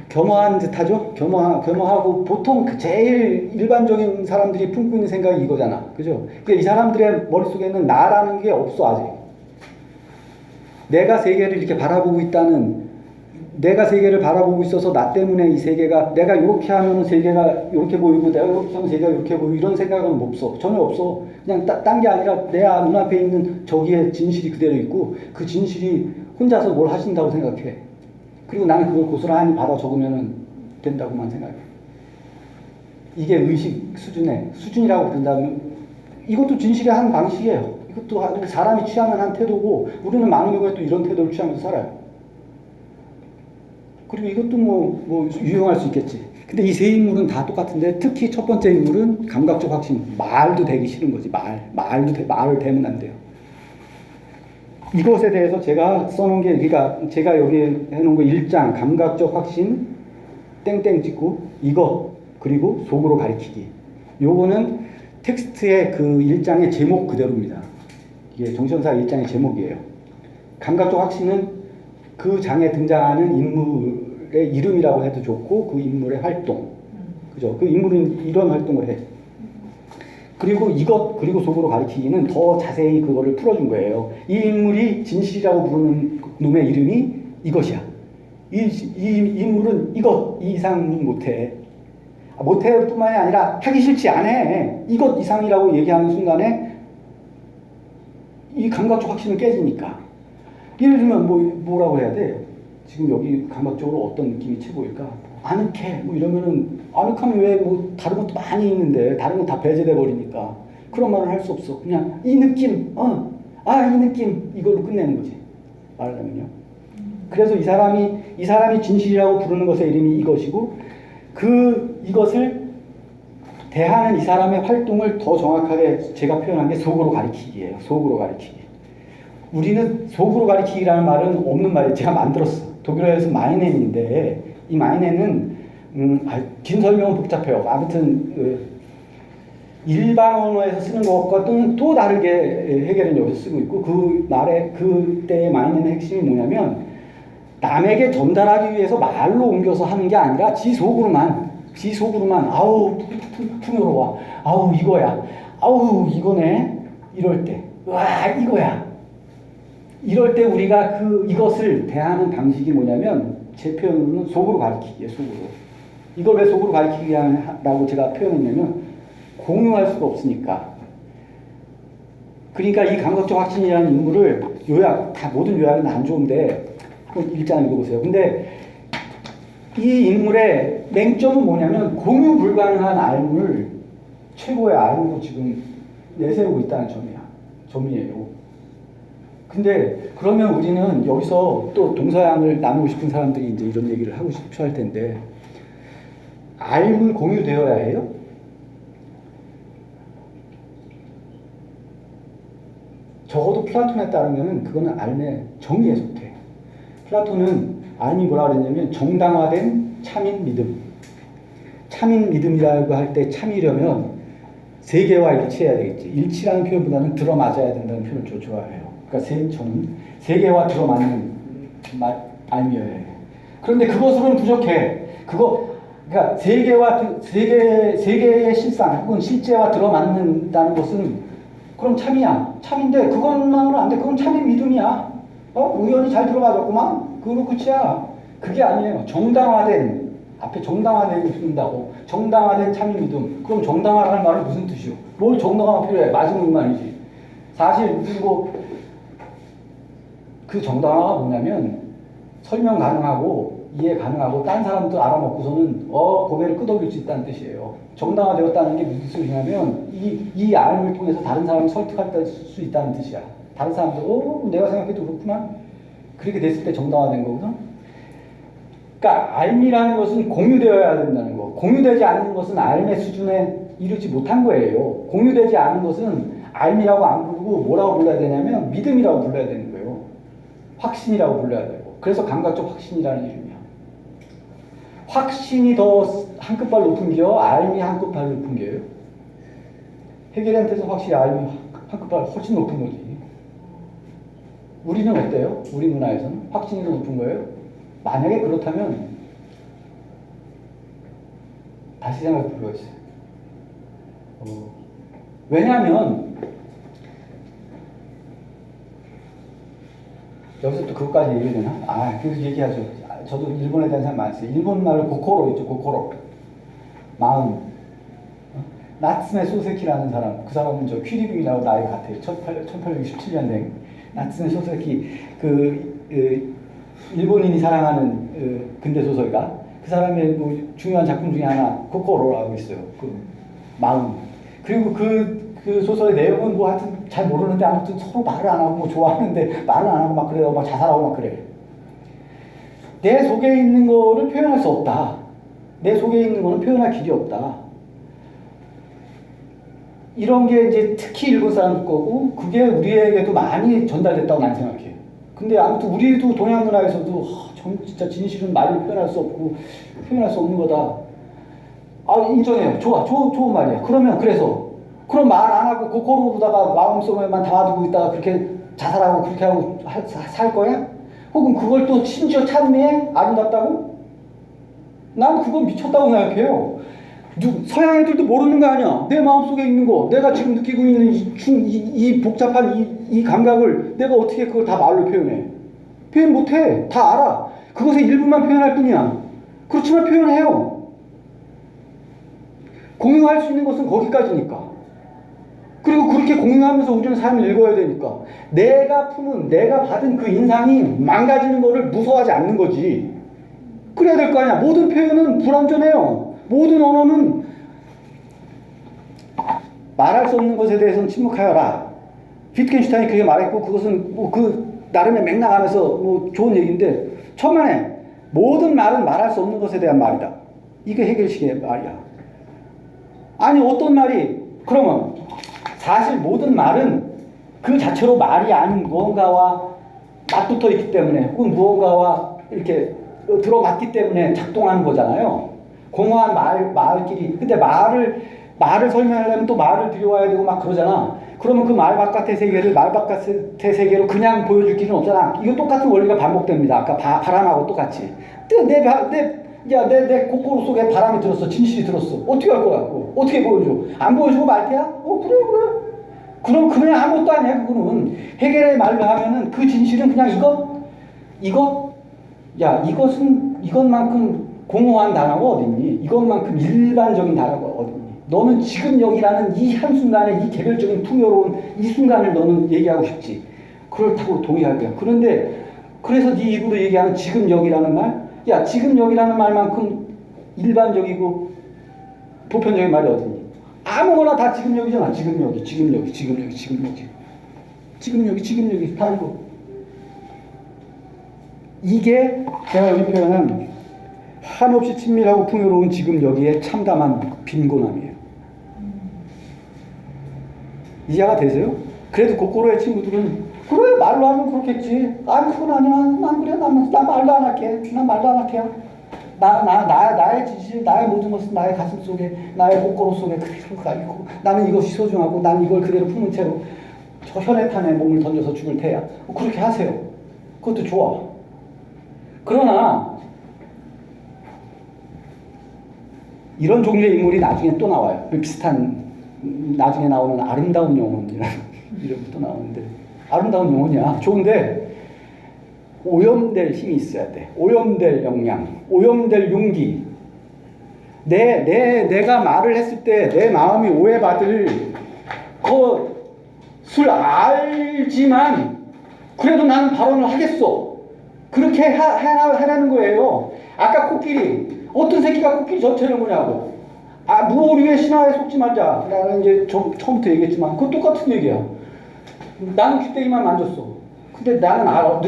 겸허한 듯하죠? 겸허하고 보통 제일 일반적인 사람들이 품고 있는 생각이 이거잖아. 그죠? 그러니까 이 사람들의 머릿속에는 나라는 게 없어, 아직. 내가 세계를 이렇게 바라보고 내가 세계를 바라보고 있어서 나 때문에 이 세계가, 내가 이렇게 하면 세계가 이렇게 보이고, 내가 이렇게 하면 세계가 이렇게 보이고, 이런 생각은 없어. 전혀 없어. 그냥 딴 게 아니라 내 눈앞에 있는 저기에 진실이 그대로 있고, 그 진실이 혼자서 뭘 하신다고 생각해. 그리고 나는 그걸 고스란히 받아 적으면 된다고만 생각해. 이게 의식 수준이라고 부른다면, 이것도 진실의 한 방식이에요. 이것도 사람이 취하는 한 태도고, 우리는 많은 경우에 또 이런 태도를 취하면서 살아요. 그리고 이것도 뭐 유용할 수 있겠지. 근데 이 세 인물은 다 똑같은데, 특히 첫 번째 인물은 감각적 확신. 말도 되기 싫은 거지. 말을 대면 안 돼요. 이것에 대해서 제가 써놓은 게, 그러니까 제가 여기 해놓은 거 1장 감각적 확신 땡땡 찍고 이것 그리고 속으로 가리키기. 요거는 텍스트의 그 1장의 제목 그대로입니다. 이게 정신현상 1장의 제목이에요. 감각적 확신은 그 장에 등장하는 인물의 이름이라고 해도 좋고, 그 인물의 활동. 그죠? 그 인물은 이런 활동을 해. 그리고 그리고 속으로 가리키기는 더 자세히 그거를 풀어준 거예요. 이 인물이 진실이라고 부르는 놈의 이름이 이것이야. 이 인물은 이 이상 못해. 못해 뿐만이 아니라 하기 싫지 안 해. 이것 이상이라고 얘기하는 순간에 이 감각적 확신을 깨지니까. 예를 들면 뭐라고 해야 돼? 지금 여기 감각적으로 어떤 느낌이 최고일까? 아늑해. 뭐 이러면은 아늑하면 왜 뭐 다른 것도 많이 있는데 다른 건 다 배제돼 버리니까 그런 말을 할 수 없어. 그냥 이 느낌, 이 느낌 이걸로 끝내는 거지. 말하자면요. 그래서 이 사람이 진실이라고 부르는 것의 이름이 이것이고 이것을 대하는 이 사람의 활동을 더 정확하게 제가 표현한 게 속으로 가리키기예요. 속으로 가리키기. 우리는 속으로 가리키기라는 말은 없는 말이에요. 제가 만들었어. 독일어에서 마이넨인데 이 마이넨은 긴 설명은 복잡해요. 아무튼 일반 언어에서 쓰는 것과 또 다르게 해겔은 여기서 쓰고 있고 그때의 마이넨의 핵심이 뭐냐면 남에게 전달하기 위해서 말로 옮겨서 하는 게 아니라 지 속으로만 아우 풍요로워, 아우 이거야, 아우 이거네, 이럴 때 와 이거야, 이럴 때 우리가 이것을 대하는 방식이 뭐냐면 제 표현으로는 속으로 가리키기예요. 속으로. 이걸 왜 속으로 가리키기라고 제가 표현했냐면 공유할 수가 없으니까. 그러니까 이 감각적 확신이라는 인물을 모든 요약은 안 좋은데 한번 일장 읽어보세요. 근데 이 인물의 맹점은 뭐냐면 공유 불가능한 알을 최고의 알로 지금 내세우고 있다는 점이에요. 근데 그러면 우리는 여기서 또 동서양을 나누고 싶은 사람들이 이제 이런 얘기를 하고 싶어 할 텐데 알은 공유되어야 해요? 적어도 플라톤에 따르면 그거는 알의 정의에 속해. 플라톤은 알이 뭐라 그랬냐면 정당화된 참인 믿음. 참인 믿음이라고 할 때 참이려면 세계와 일치해야 되겠지. 일치라는 표현보다는 들어맞아야 된다는 표현을 좋아해요. 그러니까 저는 세계와 들어맞는 알미여야 해요. 그런데 그것으로는 부족해. 그러니까 세계의 실상 혹은 실제와 들어맞는다는 것은 그럼 참이야. 참인데 그것만으로 안 돼. 그건 참인 믿음이야. 우연히 잘 들어가졌구만. 그걸로 끝이야. 그게 아니에요. 앞에 정당화되고 쓴다고. 정당화된 참인 믿음. 그럼 정당화라는 말은 무슨 뜻이요? 뭘 정당화가 필요해? 맞은말이지. 사실 그 정당화가 뭐냐면 설명 가능하고 이해 가능하고 딴 사람도 알아먹고서는 고개를 끄덕일 수 있다는 뜻이에요. 정당화되었다는 게 무슨 소리냐면 이 알을 통해서 다른 사람을 설득할 수 있다는 뜻이야. 다른 사람도 내가 생각해도 그렇구나. 그렇게 됐을 때 정당화된 거거든. 그러니까 알미라는 것은 공유되어야 된다는 거. 공유되지 않는 것은 알미의 수준에 이르지 못한 거예요. 공유되지 않은 것은 알미라고 안 부르고 뭐라고 불러야 되냐면 믿음이라고 불러야 되는 거예요. 확신이라고 불러야 되고. 그래서 감각적 확신이라는 이름이야. 확신이 더 한 끗발 높은 게요? 알미 한 끗발 높은 게요? 해겔한테서 확실히 알미 한 끗발 훨씬 높은 거지. 우리는 어때요? 우리 문화에서는 확신이 더 높은 거예요? 만약에 그렇다면 다시 생각해 필요가 있어요. 왜냐하면 여기서 또 그것까지 얘기해야 되나? 계속 얘기하죠. 저도 일본에 대한 생각 많이 했어요. 일본 말로 고코로 있죠. 고코로. 마음. 나츠메 소세키라는 사람. 그 사람은 저 퀴리빙이라고 나이가 같아요. 1867년생. 나츠메 소세키. 일본인이 사랑하는 근대 소설가. 그 사람의 중요한 작품 중에 하나 고코로라고 있어요. 마음. 그리고 그 소설의 내용은 하여튼 잘 모르는데 아무튼 서로 말을 안 하고 좋아하는데 말을 안 하고 막 그래요. 막 자살하고 막 그래. 내 속에 있는 거를 표현할 수 없다. 내 속에 있는 거는 표현할 길이 없다. 이런 게 이제 특히 일본 사람들 거고 그게 우리에게도 많이 전달됐다고 난 생각해요. 근데 아무튼 우리도 동양 문화에서도 진짜 진실은 말로 표현할 수 없고 표현할 수 없는 거다. 인정해요. 좋은 말이야. 그럼 말 안 하고 고코로로다가 마음속에만 담아두고 있다가 그렇게 자살하고 그렇게 하고 살 거야? 혹은 그걸 또 심지어 찬미해? 아름답다고? 난 그건 미쳤다고 생각해요. 서양 애들도 모르는 거 아니야. 내 마음속에 있는 거, 내가 지금 느끼고 있는 이 복잡한 이 감각을 내가 어떻게 그걸 다 말로 표현해? 표현 못해. 다 알아. 그것의 일부만 표현할 뿐이야. 그렇지만 표현해요. 공유할 수 있는 것은 거기까지니까. 그리고 그렇게 공유하면서 우리는 삶을 읽어야 되니까. 내가 품은, 내가 받은 그 인상이 망가지는 거를 무서워하지 않는 거지. 그래야 될 거 아니야. 모든 표현은 불완전해요. 모든 언어는 말할 수 없는 것에 대해서는 침묵하여라. 위트겐슈타인이 그렇게 말했고, 그것은 뭐 그 나름의 맥락 안에서 뭐 좋은 얘기인데, 천만에 모든 말은 말할 수 없는 것에 대한 말이다. 이게 해결식의 말이야. 아니, 어떤 말이, 그러면 사실 모든 말은 그 자체로 말이 아닌 무언가와 맞붙어 있기 때문에, 혹은 무언가와 이렇게 들어맞기 때문에 작동하는 거잖아요. 공허한 말끼리. 근데 말을 설명하려면 또 말을 들여와야 되고 막 그러잖아. 그러면 그 말 바깥의 세계를 말 바깥의 세계로 그냥 보여줄 길은 없잖아. 이거 똑같은 원리가 반복됩니다. 아까 바람하고 똑같이. 내 kokoro 속에 바람이 들었어. 진실이 들었어. 어떻게 할 거야? 그거? 어떻게 보여줘? 안 보여주고 말테야? 그래. 그럼 그냥 아무것도 아니야. 그거는 해겔의 말로 하면은 그 진실은 그냥 이것만큼 공허한 단어가 어딨니? 이것만큼 일반적인 단어가 어딨니? 너는 지금 여기라는 이 한순간에 이 개별적인 풍요로운 이 순간을 너는 얘기하고 싶지. 그렇다고 동의할 거야. 그런데 그래서 네 입으로 얘기하는 지금 여기라는 말? 야, 지금 여기라는 말만큼 일반적이고 보편적인 말이 어딨니? 아무거나 다 지금 여기잖아. 지금 여기 다 이거. 이게 제가 여기 표현한 한없이 친밀하고 풍요로운 지금 여기에 참담한 빈곤함이에요. 이해가 되세요? 그래도 고코로의 친구들은 그래, 말로 하면 그렇겠지. 아니, 그건 아니야. 난 그래. 나 말도 안 할게. 난 말도 안 할게요. 나의 진실, 나의 모든 것은 나의 가슴 속에, 나의 고코로 속에 그대로 가 있고, 나는 이것이 소중하고, 난 이걸 그대로 품은 채로 저 혈액탄에 몸을 던져서 죽을 테야. 그렇게 하세요. 그것도 좋아. 그러나 이런 종류의 인물이 나중에 또 나와요. 비슷한 나중에 나오는 아름다운 영혼이라는 이름이 또 나오는데, 아름다운 영혼이야. 좋은데 오염될 힘이 있어야 돼. 오염될 역량, 오염될 용기. 내가 말을 했을 때 내 마음이 오해받을 것을 알지만 그래도 나는 발언을 하겠어. 그렇게 해라는 거예요. 아까 코끼리, 어떤 새끼가 코끼리 전체를 보냐고. 무오류의 신화에 속지 말자. 나는 이제 처음부터 얘기했지만 그거 똑같은 얘기야. 나는 귀때기만 만졌어. 근데 나는 알아.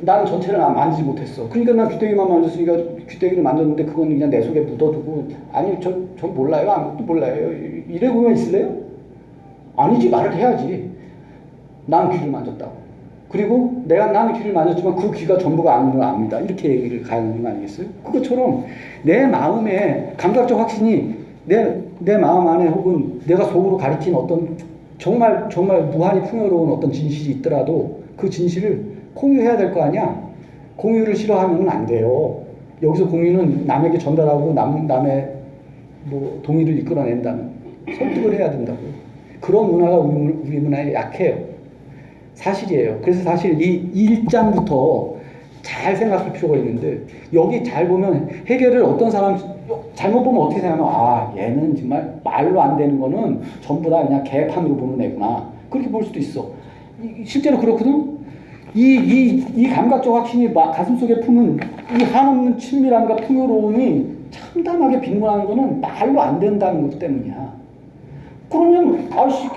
나는 전체를 만지지 못했어. 그러니까 난 귀때기만 만졌으니까 귀때기를 만졌는데 그건 그냥 내 속에 묻어두고, 아니 전 몰라요. 아무것도 몰라요. 이러고만 있을래요? 아니지, 말을 해야지. 난 귀를 만졌다고. 그리고 나는 귀를 만졌지만 그 귀가 전부가 아닌 걸 압니다. 이렇게 얘기를 가는 거 아니겠어요? 그것처럼 내 마음의 감각적 확신이 내 마음 안에, 혹은 내가 속으로 가리킨 어떤 정말 무한히 풍요로운 어떤 진실이 있더라도 그 진실을 공유해야 될 거 아니야. 공유를 싫어하면 안 돼요. 여기서 공유는 남에게 전달하고 남의 뭐 동의를 이끌어낸다는, 설득을 해야 된다고. 그런 문화가 우리 문화에 약해요. 사실이에요. 그래서 사실 이 1장부터 잘 생각할 필요가 있는데, 여기 잘 보면 해결을 어떤 사람 잘못 보면 어떻게 생각하면, 얘는 정말 말로 안 되는 거는 전부 다 그냥 개판으로 보는 애구나. 그렇게 볼 수도 있어. 실제로 그렇거든. 이 감각적 확신이 가슴속에 품은 이 한없는 친밀함과 풍요로움이 참담하게 빈곤한 거는 말로 안 된다는 것 때문이야. 그러면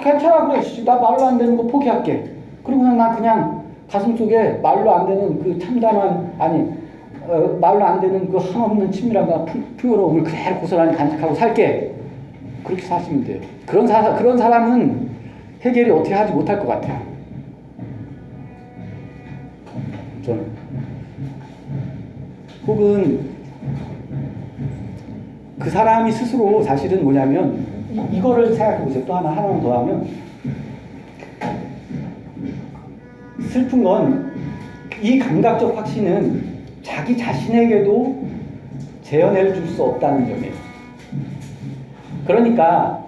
괜찮아, 그래, 나 말로 안 되는 거 포기할게. 그리고 난 그냥 가슴속에 말로 안 되는 그 참담한, 말로 안 되는 그 한없는 친밀함과 풍요로움을 그대로 고스란히 간직하고 살게. 그렇게 사시면 돼요. 그런 사람은 해결이 어떻게 하지 못할 것 같아요. 저는. 혹은 그 사람이 스스로 사실은 뭐냐면, 이거를 생각해 보세요. 또 하나만 더 하면, 슬픈 건 이 감각적 확신은 자기 자신에게도 재현해 줄 수 없다는 점이에요. 그러니까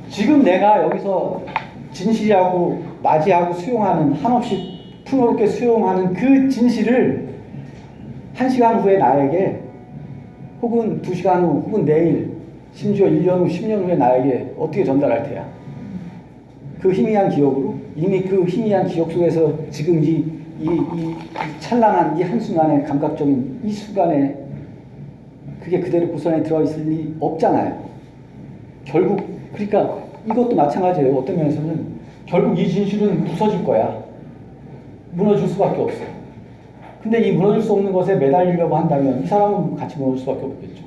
지금 내가 여기서 진실하고 맞이하고 수용하는, 한없이 풍요롭게 수용하는 그 진실을 1시간 후에 나에게, 혹은 2시간 후, 혹은 내일, 심지어 1년 후, 10년 후에 나에게 어떻게 전달할 테야. 그 희미한 기억으로, 이미 그 희미한 기억 속에서 지금 이 찬란한 이 한순간의 감각적인 이 순간에 그게 그대로 고스란히 들어있을 리 없잖아요. 결국, 그러니까 이것도 마찬가지예요. 어떤 면에서는 결국 이 진실은 부서질 거야. 무너질 수밖에 없어. 근데 이 무너질 수 없는 것에 매달리려고 한다면 이 사람은 같이 무너질 수밖에 없겠죠.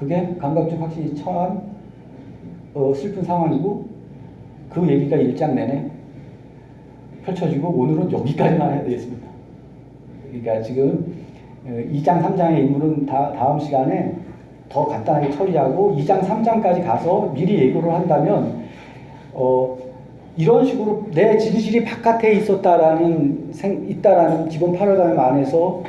그게 감각적 확신이 처한 슬픈 상황이고, 그 얘기가 1장 내내 펼쳐지고 오늘은 여기까지만 해야 되겠습니다. 그러니까 지금 2장, 3장의 인물은 다음 시간에 더 간단하게 처리하고 2장, 3장까지 가서 미리 예고를 한다면 이런 식으로 내 진실이 바깥에 있다라는 기본 패러다임 안에서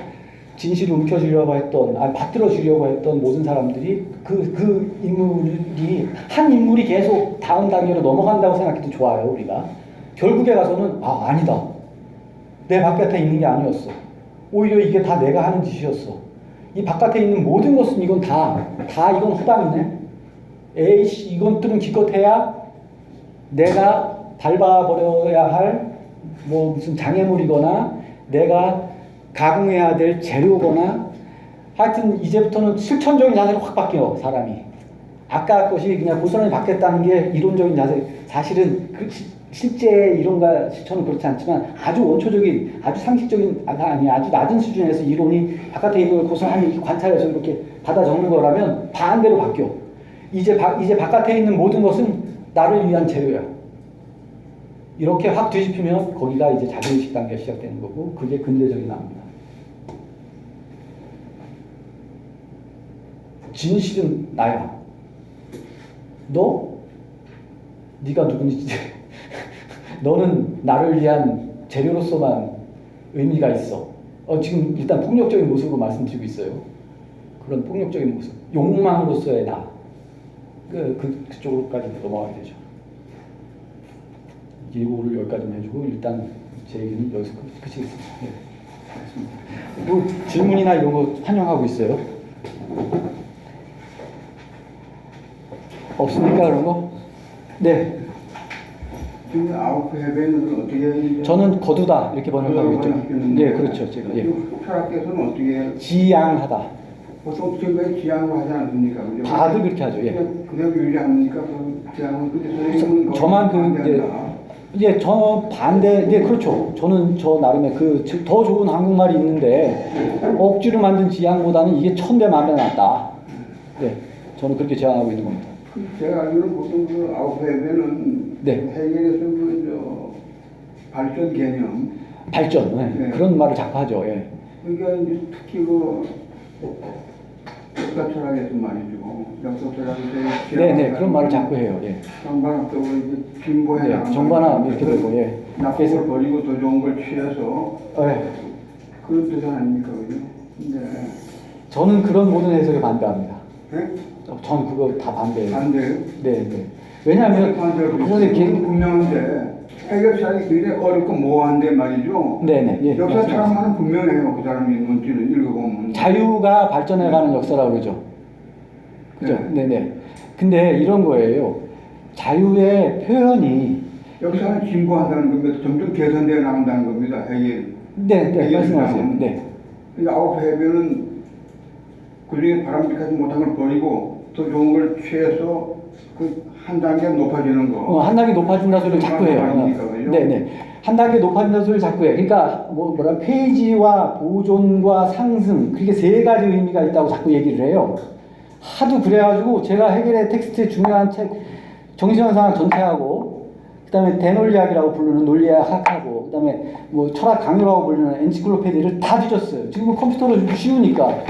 진실을 움켜쥐려고 했던, 받들어주려고 했던 모든 사람들이 그 인물이, 한 인물이 계속 다음 단계로 넘어간다고 생각해도 좋아요, 우리가. 결국에 가서는, 아니다. 내 바깥에 있는 게 아니었어. 오히려 이게 다 내가 하는 짓이었어. 이 바깥에 있는 모든 것은 이건 다 이건 허당이네. 에이씨, 이것들은 기껏해야 내가 밟아버려야 할 무슨 장애물이거나 내가 가공해야 될 재료거나, 하여튼 이제부터는 실천적인 자세로 확 바뀌어, 사람이. 아까 것이 그냥 고스란히 바뀌었다는 게 이론적인 자세, 사실은 실제 이론과 실천은 그렇지 않지만 아주 원초적인, 아주 상식적인, 아주 낮은 수준에서 이론이 바깥에 있는 걸 고스란히 관찰해서 이렇게 받아 적는 거라면 반대로 바뀌어. 이제 바깥에 있는 모든 것은 나를 위한 재료야. 이렇게 확 뒤집히면 거기가 이제 자기의식 단계가 시작되는 거고, 그게 근대적인 나옵니다. 진실은 나야. 네가 누군지 너는 나를 위한 재료로서만 의미가 있어. 지금 일단 폭력적인 모습으로 말씀드리고 있어요. 그런 폭력적인 모습, 욕망으로서의 나. 그쪽으로까지 넘어가게 되죠. 예고를 여기까지만 해주고 일단 제 얘기는 여기서 끝이겠습니다. 네, 알겠습니다. 뭐 질문이나 이런 거 환영하고 있어요. 없습니까, 그런 거? 네. 지금 아웃 해변은 어떻게? 저는 거두다 이렇게 번역하고 있죠. 네, 그렇죠. 제가 철학계에서는 어떻게? 지양하다. 보통 지금까지 지향을 하지 않습니까? 다들 그렇게 하죠. 예. 그대로 유지합니까? 그 지향은 근데 선생님은 저만 저 반대. 네, 그렇죠. 저는 저 나름의 더 좋은 한국말이 있는데 억지로 만든 지향보다는 이게 1000배 만배 낫다. 네, 저는 그렇게 제안하고 있는 겁니다. 제가 알기로는 보통 그 아웃 해변은 네. 해결에서 발전 개념. 발전. 네. 네. 그런 말을 자꾸 하죠. 예. 그러니까 이제 특히 역사 철학에서 말이죠. 역사 철학에서 네네, 그런 말을 자꾸 해요. 예. 정반합적으로 이제 진보해 네, 나가는 정반합 이렇게 되고, 예. 나쁜 걸 버리고 더 좋은 걸 취해서 그런 뜻은 아닙니까, 그죠? 네. 저는 그런 모든 해석에 반대합니다. 네? 저는 그거 다 반대예요. 반대요? 네. 왜냐하면 그것에 분명한데 해결사이 굉장히 어렵고 모호한데 말이죠. 네네. 예, 역사 철학만은 분명해요. 그 사람이 논지를 읽어보면. 자유가 발전해가는 역사라고 그러죠. 그죠? 네네. 근데 이런 거예요. 자유의 표현이 역사는 진보한다는 겁니다. 점점 개선되어 나간다는 겁니다. 해결. 네, 말씀하세요. 네. 그러니까 아웃 해변은 그중에 바람직하지 못한 걸 버리고 더 좋은 걸 취해서 한 단계 높아지는 거. 한 단계 높아진다 소리를 자꾸 해요. 네네. 한 단계 높아진다 소리를 자꾸 해. 그러니까 페이지와 보존과 상승, 그렇게 3가지 의미가 있다고 자꾸 얘기를 해요. 하도 그래가지고 제가 해겔의 텍스트의 중요한 책 정신현상 전체하고, 그다음에 대논리학이라고 부르는 논리학하고, 그다음에 철학 강요라고 부르는 엔시클로페디를 다 뒤졌어요. 지금 컴퓨터로 쉬우니까.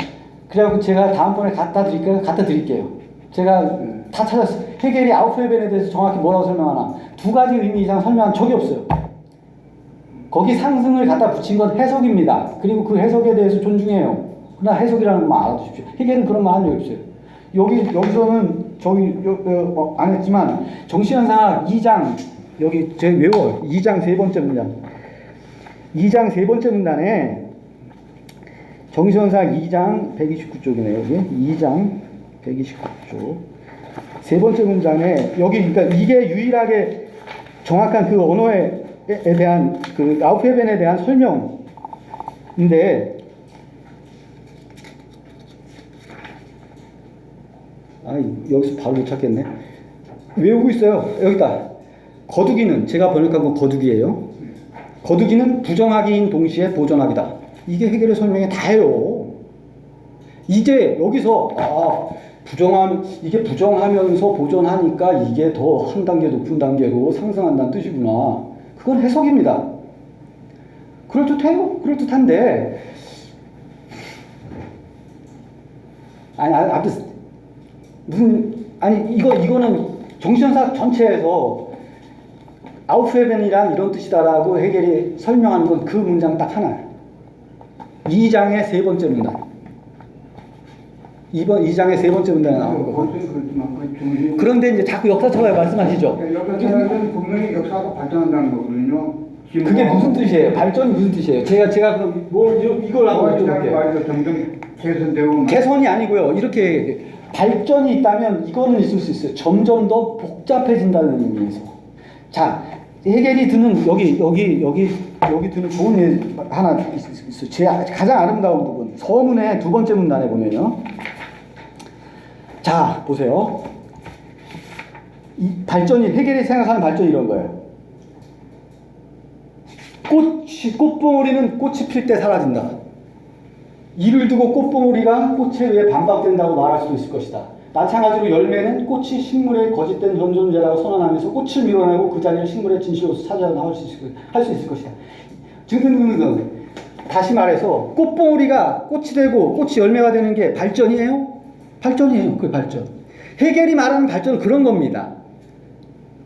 그래갖고 제가 다음번에 갖다 드릴게요. 제가 다 찾았어요. 해겔이 아우프헤벤에 대해서 정확히 뭐라고 설명하나. 2가지 의미 이상 설명한 적이 없어요. 거기 상승을 갖다 붙인 건 해석입니다. 그리고 그 해석에 대해서 존중해요. 그러나 해석이라는 것만 알아두십시오. 해겔은 그런 말 한 적이 없어요. 여기서는 저기 안 했지만 정신현상학 2장 여기 제 외워 2장 세 번째 문장 2장 세 번째 문단에 정신현상학 2장 129쪽이네요. 여기 2장 129쪽 세 번째 문장에 여기 그러니까 이게 유일하게 정확한 그 언어에 대한 그 라우프헤벤에 대한 설명인데 여기서 바로 못 찾겠네. 외우고 있어요. 여기다. 거두기는 제가 번역한 건 거두기예요. 거두기는 부정하기인 동시에 보존하기다. 이게 해결의 설명에 다예요. 이제 여기서 이게 부정하면서 보존하니까 이게 더 한 단계 높은 단계로 상승한다는 뜻이구나. 그건 해석입니다. 그럴듯해요. 그럴듯한데 아무튼 이거는 정신현상 전체에서 아우프헤벤이란 이런 뜻이다라고 해결이 설명하는 건 그 문장 딱 하나예요. 2장의 세 번째 문단. 2장의 세 번째 문단에 나오는 거. 그런데 이제 자꾸 역사처럼 말씀하시죠. 역사는 분명히 역사가 발전한다는 거거든요. 그게 무슨 뜻이에요? 발전이 무슨 뜻이에요? 제가 그럼 이걸 한번 여쭤볼게요. 점점 개선되고 개선이 아니고요. 이렇게 발전이 있다면 이거는 있을 수 있어요. 점점 더 복잡해진다는 의미에서. 자, 해겔이 드는 여기 드는 좋은 예 하나 있어요. 제 가장 아름다운 부분. 서문의 두 번째 문단에 보면요. 자, 보세요. 이 발전이 해겔이 생각하는 발전이 이런 거예요. 꽃봉오리는 꽃이 필 때 사라진다. 이를 두고 꽃봉오리가 꽃에 의해 반박된다고 말할 수도 있을 것이다. 마찬가지로 열매는 꽃이 식물의 거짓된 현존제라고 선언하면서 꽃을 밀어내고 그 자리를 식물의 진실로서 차지할 수 있을 것이다. 등등등등. 다시 말해서 꽃봉오리가 꽃이 되고 꽃이 열매가 되는 게 발전이에요? 발전이에요. 그 발전. 해겔이 말하는 발전은 그런 겁니다.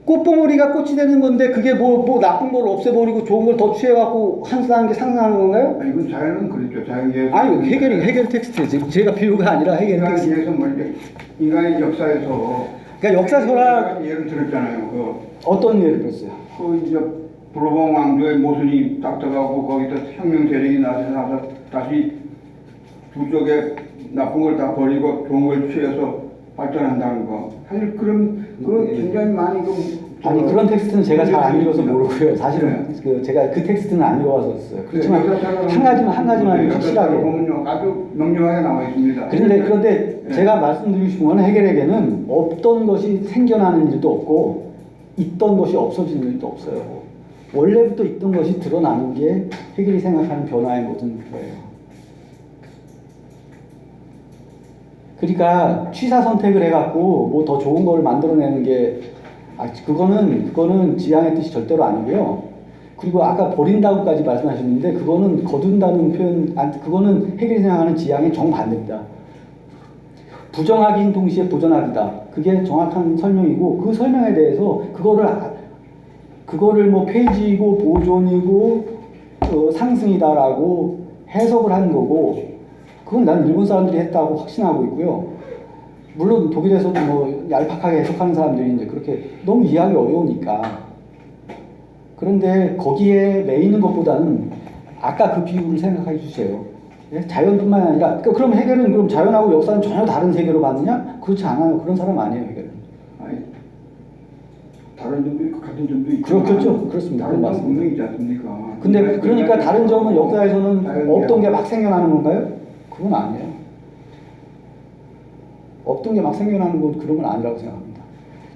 꽃봉오리가 꽃이 되는 건데 그게 뭐 나쁜 걸 없애버리고 좋은 걸 더 취해갖고 상승하는 게 상승하는 건가요? 아니 이건 자연은 그렇죠. 자연계에서 아니 해결 텍스트 제가 비유가 아니라 해결 텍스트. 인간에서 인간의 역사에서 그러니까 역사서라 예를 들었잖아요. 어떤 예를 들었어요? 그 이제 브로봉 왕조의 모순이 딱 들어가고 거기서 혁명 세력이 나서 다시 두 쪽에 나쁜 걸 다 버리고 좋은 걸 취해서 발전한다는 거. 사실 그런 굉장히 많이 아니 그런 텍스트는 제가 잘 안 읽어서 모르고요. 사실은 제가 그 텍스트는 안 읽어봤었어요. 그렇지만 한 가지만 확실하게 보면요 아주 명료하게 나와 있습니다. 그런데 제가 말씀드리고 싶은 건 해결에게는 없던 것이 생겨나는 일도 없고 있던 것이 없어지는 일도 없어요. 원래부터 있던 것이 드러나는 게 해결이 생각하는 변화의 모든 거예요. 그러니까 취사 선택을 해갖고 뭐 더 좋은 걸 만들어내는 게 그거는 지향의 뜻이 절대로 아니고요. 그리고 아까 버린다고까지 말씀하셨는데 그거는 거둔다는 표현, 그거는 해결이 생각하는 지향의 정반대입니다. 부정하기인 동시에 보존하기다. 그게 정확한 설명이고 그 설명에 대해서 그거를 뭐 폐지이고 보존이고 상승이다라고 해석을 한 거고 그건 난 일본 사람들이 했다고 확신하고 있고요. 물론 독일에서도 뭐 얄팍하게 해석하는 사람들이 이제 그렇게 너무 이해하기 어려우니까. 그런데 거기에 매이는 것보다는 아까 그 비유를 생각해 주세요. 자연뿐만 아니라 그럼 해결은 그럼 자연하고 역사는 전혀 다른 세계로 봤느냐? 그렇지 않아요. 그런 사람 아니에요. 해결은. 아니, 다른 점도 있고 같은 점도 있고. 그렇죠. 그렇습니다. 다른 점은 분명히 있지 않습니까? 근데 그러니까 다른 점은 역사에서는 없던 게 막 생겨나는 건가요? 그건 아니에요. 없던 게 막 생겨나는 건 그런 건 아니라고 생각합니다.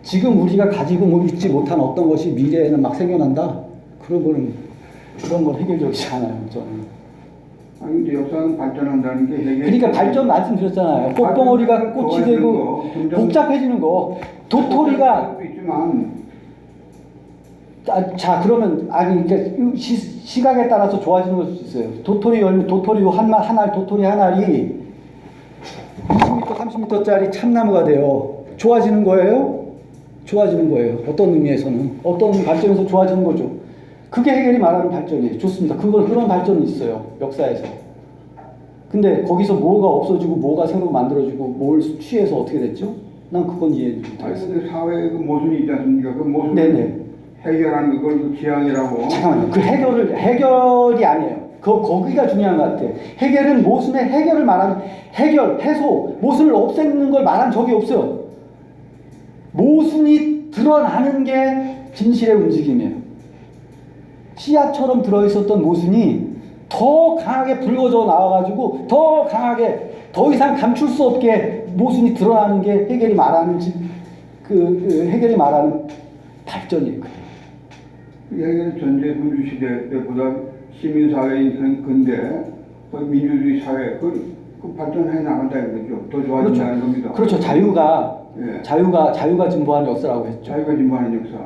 지금 우리가 가지고 뭐 있지 못한 어떤 것이 미래에는 막 생겨난다? 그런 건 해결적이지 않아요. 저는. 아니 근데 역사는 발전한다는 게 그러니까 발전 말씀드렸잖아요. 꽃봉오리가 꽃이 되고 복잡해지는 거. 도토리가 자 그러면 그러니까 시각에 따라서 좋아지는 걸 수 있어요. 도토리 한 알이 20m, 30m짜리 참나무가 돼요. 좋아지는 거예요? 좋아지는 거예요. 어떤 의미에서는 어떤 발전에서 좋아지는 거죠. 그게 해결이 말하는 발전이에요. 좋습니다. 그런 발전이 있어요. 역사에서. 근데 거기서 뭐가 없어지고 뭐가 새로 만들어지고 뭘 취해서 어떻게 됐죠? 난 그건 이해해 아니 못하겠어요. 근데 사회에 그 모순이 있지 않습니까? 그 모순을 네네. 해결하는 그걸 그 지향이라고. 잠깐만요. 그 해결이 아니에요. 거기가 중요한 것 같아요. 해결은 모순의 해결을 말하는 해결, 해소, 모순을 없애는 걸 말한 적이 없어요. 모순이 드러나는 게 진실의 움직임이에요. 씨앗처럼 들어있었던 모순이 더 강하게 불거져 나와가지고 더 강하게 더 이상 감출 수 없게 모순이 드러나는 게 해결이 말하는 해결이 말하는 발전이에요. 해결 전제 군주 시대 때보다 시민 사회인 근대 그 민주주의 사회 그 발전해 나간다 이거죠. 더 좋아진다는 겁니다. 그렇죠. 자유가 예. 자유가 진보하는 역사라고 했죠. 자유가 진보하는 역사.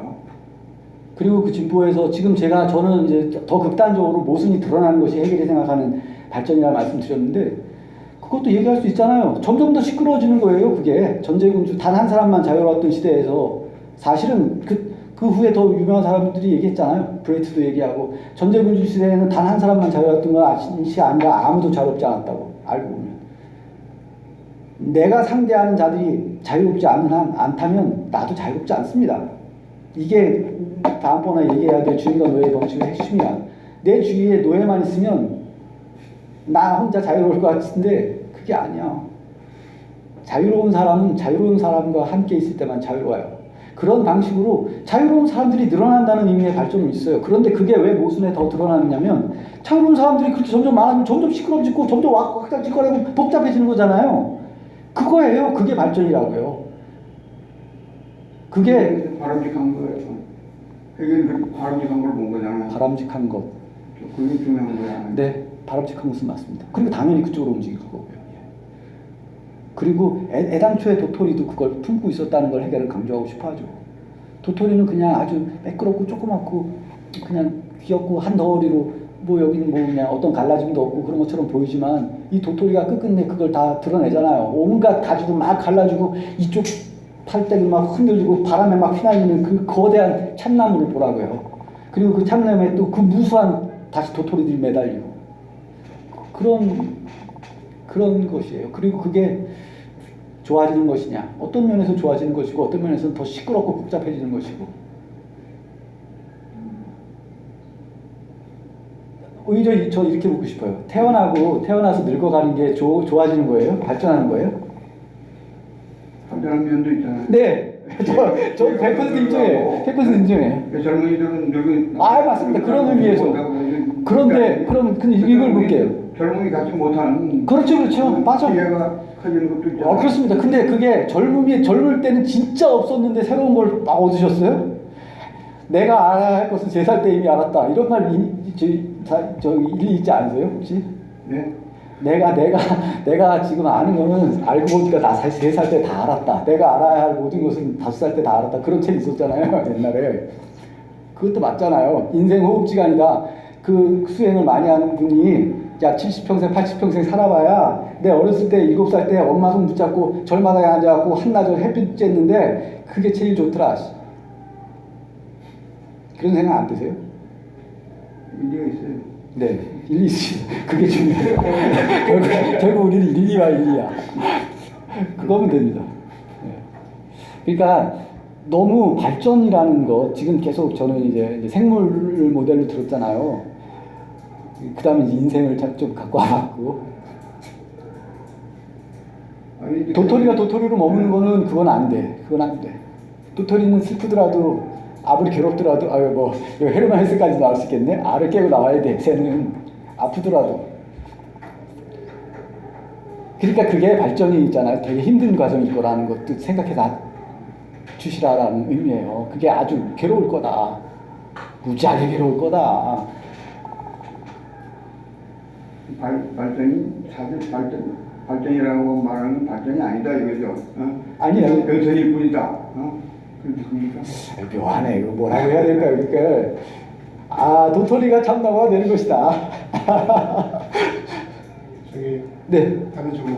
그리고 그 진보에서 지금 저는 이제 더 극단적으로 모순이 드러나는 것이 해결이 생각하는 발전이라고 말씀드렸는데 그것도 얘기할 수 있잖아요. 점점 더 시끄러워지는 거예요. 그게 전제군주 단 한 사람만 자유로웠던 시대에서 사실은 그 후에 더 유명한 사람들이 얘기했잖아요. 브레이트도 얘기하고 전제군주 시대에는 단 한 사람만 자유로웠던 것이 아니라 아무도 자유롭지 않았다고 알고 보면 내가 상대하는 자들이 자유롭지 않다면 나도 자유롭지 않습니다. 이게 다음번에 얘기해야 될 주인과 노예의 법칙의 핵심이야. 내 주위에 노예만 있으면 나 혼자 자유로울 것 같은데 그게 아니야. 자유로운 사람은 자유로운 사람과 함께 있을 때만 자유로워요. 그런 방식으로 자유로운 사람들이 늘어난다는 의미의 발전은 있어요. 그런데 그게 왜 모순에 더 드러나느냐면 자유로운 사람들이 그렇게 점점 많아지면 점점 시끄러워지고 점점 왁왁지껄하고 복잡해지는 거잖아요. 그거예요. 그게 발전이라고요. 그게 바람직한 거예요. 해결은 바람직한 걸 본 거잖아요. 바람직한 것. 그게 중요한 거야. 네, 바람직한 것은 맞습니다. 그리고 당연히 그쪽으로 움직일 거고요. 예. 그리고 애당초에 도토리도 그걸 품고 있었다는 걸 해결을 강조하고 싶어하죠. 도토리는 그냥 아주 매끄럽고 조그맣고 그냥 귀엽고 한 덩어리로 뭐 여기는 뭐 그냥 어떤 갈라짐도 없고 그런 것처럼 보이지만 이 도토리가 끝끝내 그걸 다 드러내잖아요. 온갖 가지도 막 갈라지고 이쪽 팔대기 막 흔들리고 바람에 막 휘날리는 그 거대한 참나무를 보라고요. 그리고 그 참나무에 또 그 무수한 다시 도토리들이 매달리고 그런 것이에요. 그리고 그게 좋아지는 것이냐? 어떤 면에서 좋아지는 것이고 어떤 면에서는 더 시끄럽고 복잡해지는 것이고 오히려 저 이렇게 묻고 싶어요. 태어나서 늙어가는 게 좋아지는 거예요? 발전하는 거예요? 발전한 면도 있잖아요. 네, 저 100% 인정해요. 100% 인정해요. 젊은이들은 늙은 맞습니다. 그런 의미에서. 그런데 근데 이걸 볼게요. 젊음이 갖지 못하는 그렇죠, 맞아. 기회가 커지는 것도 있잖아요. 그렇습니다. 근데 그게 젊을 때는 진짜 없었는데 새로운 걸 막 얻으셨어요? 내가 알아야 할 것은 3살 때 이미 알았다. 이런 말 일리 있지 않으세요? 혹시? 네. 내가 지금 아는 거는 알고 보니까 나 3살 때 다 알았다. 내가 알아야 할 모든 것은 5살 때 다 알았다. 그런 책 있었잖아요. 옛날에. 그것도 맞잖아요. 인생 호흡지간이다. 그 수행을 많이 하는 분이 야 70평생 80평생 살아봐야 내 어렸을 때 7살 때 엄마 손 붙잡고 절마당에 앉아갖고 한나절 햇빛 쬐는데 그게 제일 좋더라. 그런 생각 안 드세요? 일리가 있어요. 네, 일리 있습니다. 그게 중요해요. 결국 우리는 일리와 일리야. 그거면 됩니다. 네. 그러니까 너무 발전이라는 것, 지금 계속 저는 이제 생물 모델로 들었잖아요. 그 다음에 인생을 좀 갖고 와봤고. 도토리가 도토리로 머무는 거는 그건 안 돼. 그건 안 돼. 도토리는 슬프더라도 아무리 괴롭더라도 헤르만 헬스까지 나올 수 있겠네. 알을 깨고 나와야 돼. 새는 아프더라도. 그러니까 그게 발전이 있잖아요. 되게 힘든 과정일 거라는 것도 생각해 주시라라는 의미예요. 그게 아주 괴로울 거다. 무지하게 괴로울 거다. 발전이 사실 발전이라고 말하는 건 발전이 아니다 이거죠. 아니요. 변천일 뿐이다. 그렇게 봅니까? 묘하네. 이거 뭐라고 해야 될까요? 그러니까 도토리가 참나무가 되는 것이다. 저기 네. 다른 질문.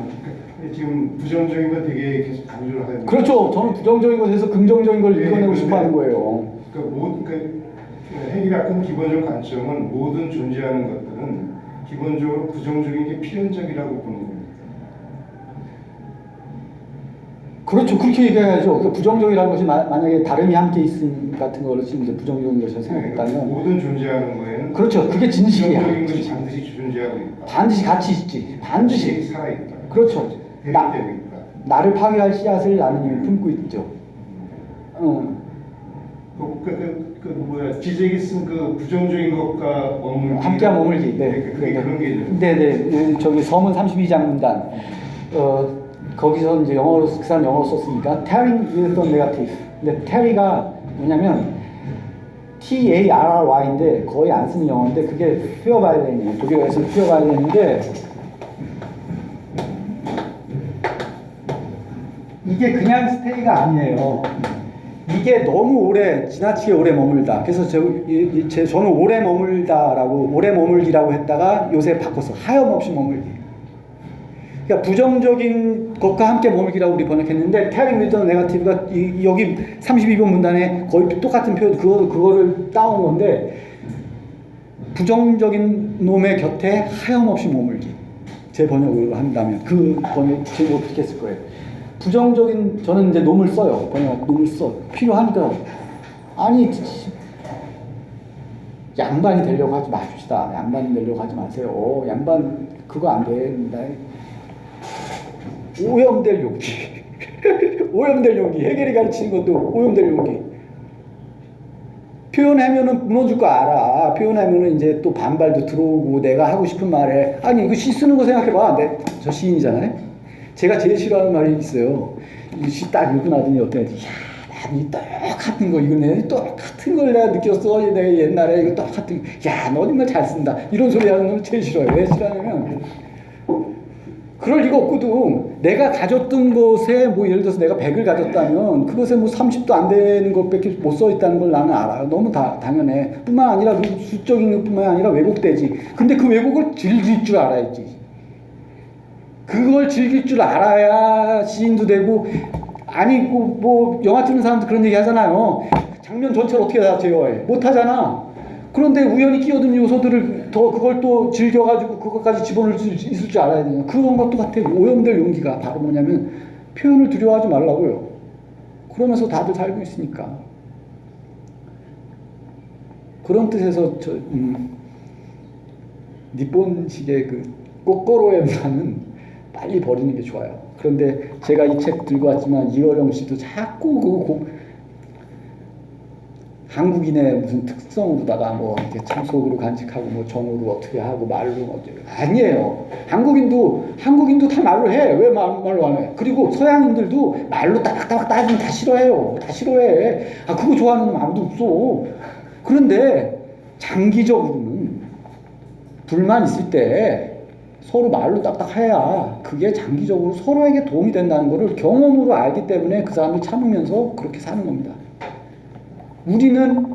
지금 부정적인 거 되게 계속 강조를 하는. 그렇죠. 저는 부정적인 것에서 긍정적인 걸 읽어내고 싶어하는 거예요. 해결학은 기본적 관점은 모든 존재하는 것들은 기본적으로 부정적인 게 필연적이라고 보는 겁니다. 그렇죠. 그렇게 얘기해야죠. 그러니까 부정적이라는 것이 만약에 다름이 함께 있음 같은 걸로 지금 이제 부정적인 것을 생각했다면 모든 존재하는 거에는 그렇죠. 그게 진실이야. 부정적인 것이 반드시 존재하고 있다. 반드시 같이 있지. 반드시. 살아있다. 그렇죠. 대립되고 있다. 나를 파괴할 씨앗을 나는 이미 품고 있죠. 지적이 쓴 그 부정적인 것과 머물기 함께 머물기. 네. 그게 그런 게죠. 네네. 저기 서문 32장 문단. 거기서 이제 영어로 그 사람 영어로 썼으니까 tearing with the negative. 근데 tearing가 뭐냐면 TARRY인데 거의 안 쓰는 영어인데 그게 fear violent이에요. 독일어에서 fear violent인데 이게 그냥 스테이가 아니에요. 이게 너무 오래 지나치게 오래 머물다. 그래서 저는 오래 머물다라고 오래 머물기라고 했다가 요새 바꿔서 하염없이 머물기. 그러니까 부정적인 것과 함께 머물기라고 우리 번역했는데 tearing with the negative가 여기 32번 문단에 거의 똑같은 표현 그거를 따온 건데 부정적인 놈의 곁에 하염없이 머물기. 제 번역으로 한다면 그 번역 제목 어떻게 했을 거예요. 부정적인 저는 이제 놈을 써요. 번역 놈을 써. 필요하니까 아니 양반이 되려고 하지 마십시다. 양반이 되려고 하지 마세요. 양반 그거 안 된다. 오염될 용기. 오염될 용기. 해결이 가르치는 것도 오염될 용기. 표현하면은 무너질 거 알아. 표현하면은 이제 또 반발도 들어오고 내가 하고 싶은 말에 아니 이거 시 쓰는 거 생각해봐. 저 시인이잖아요. 제가 제일 싫어하는 말이 있어요. 이 시 딱 읽고 나더니 어떤 애들이 야, 이 똑같은 거 이거 내가 똑같은 걸 내가 느꼈어. 내가 옛날에 이거 똑같은 야, 너 정말 잘 쓴다. 이런 소리 하는 놈을 제일 싫어요. 왜 싫어하냐면 그럴 리가 없거든. 내가 가졌던 것에 뭐 예를 들어서 내가 100을 가졌다면 그것에 뭐 30도 안 되는 것밖에 못 써 있다는 걸 나는 알아요. 너무 당연해. 뿐만 아니라 그 수적인 것뿐만 아니라 왜곡되지. 근데 그 왜곡을 즐길 줄 알아야지. 그걸 즐길 줄 알아야 시인도 되고 아니 뭐 영화 찍는 사람도 그런 얘기 하잖아요. 장면 전체를 어떻게 다 제어해? 못 하잖아. 그런데 우연히 끼어든 요소들을 더 그걸 또 즐겨가지고 그것까지 집어넣을 수 있을 줄 알아야 돼요. 그런 것도 같아. 오염될 용기가 바로 뭐냐면 표현을 두려워하지 말라고요. 그러면서 다들 살고 있으니까. 그런 뜻에서 니폰식의 그 꼬꼬로의 문화는 빨리 버리는 게 좋아요. 그런데 제가 이 책 들고 왔지만 이어령 씨도 자꾸 한국인의 무슨 특성으로다가 뭐 이렇게 참속으로 간직하고 뭐 정으로 어떻게 하고 말로 어쩌고 아니에요. 한국인도 다 말로 해. 왜 말로 안 해? 그리고 서양인들도 말로 따박따박 따지면 다 싫어해요. 다 싫어해. 아 그거 좋아하는 놈 아무도 없어. 그런데 장기적으로는 불만 있을 때 서로 말로 딱딱해야 그게 장기적으로 서로에게 도움이 된다는 것을 경험으로 알기 때문에 그 사람이 참으면서 그렇게 사는 겁니다. 우리는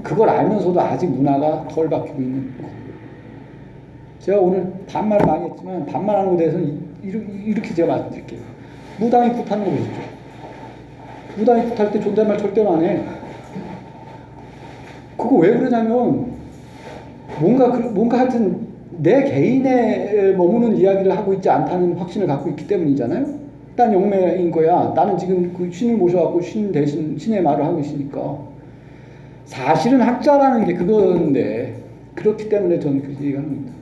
그걸 알면서도 아직 문화가 덜 바뀌고 있는 거예요. 제가 오늘 반말을 많이 했지만 반말하는 것에 대해서는 이렇게 제가 말씀드릴게요. 무당이 굿하는 거 보십시오. 무당이 굿할 때 존댓말 절대로 안 해. 그거 왜 그러냐면 뭔가 하여튼 내 개인에 머무는 이야기를 하고 있지 않다는 확신을 갖고 있기 때문이잖아요. 난 영매인 거야. 나는 지금 그 신을 모셔갖고 신 대신 신의 말을 하고 있으니까. 사실은 학자라는 게 그건데 그렇기 때문에 저는 그 얘기하는 겁니다.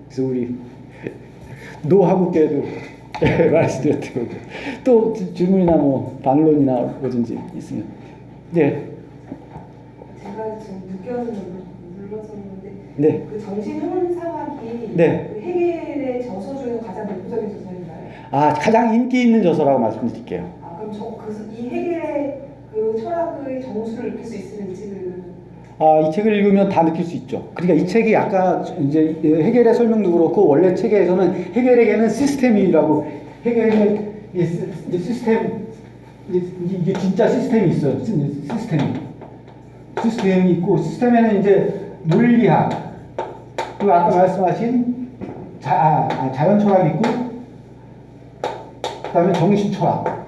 그래서 우리 노하국계도 말씀드렸던 거고 또 질문이나 뭐 반론이나 뭐든지 있으면 네. 제가 지금 느껴서 눌렀었는데 네. 그 정신혼상학이 네. 그 해겔의 저서 중에 가장 대표적인 저서인가요? 아 가장 인기 있는 저서라고 말씀드릴게요. 아 그럼 이 해겔의 그 철학의 정수를 느낄 수 있으면 이 책을 이 책을 읽으면 다 느낄 수 있죠. 그러니까 이 책이 아까 이제 해겔의 설명도 그렇고 원래 책에서는 해겔에게는 시스템이라고 해겔의 시스템 이게 진짜 시스템이 있어요. 시스템이 있고 시스템에는 이제 물리학 그리고 아까 말씀하신 자연 철학이 있고 그다음에 정신 철학.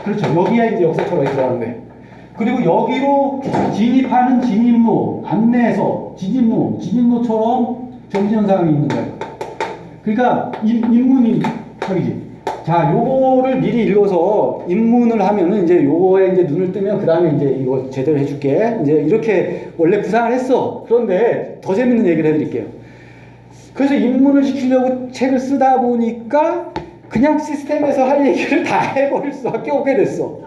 그렇죠. 여기에 이제 역사 철학이 들어가는 거예요. 그리고 여기로 진입하는 진입로, 안내서, 진입로처럼 정신현상이 있는 거예요. 그러니까 인문이 여기. 자, 요거를 미리 읽어서 입문을 하면은 이제 요거에 이제 눈을 뜨면 그 다음에 이제 이거 제대로 해줄게. 이제 이렇게 원래 구상을 했어. 그런데 더 재밌는 얘기를 해드릴게요. 그래서 입문을 시키려고 책을 쓰다 보니까 그냥 시스템에서 할 얘기를 다 해버릴 수밖에 없게 됐어.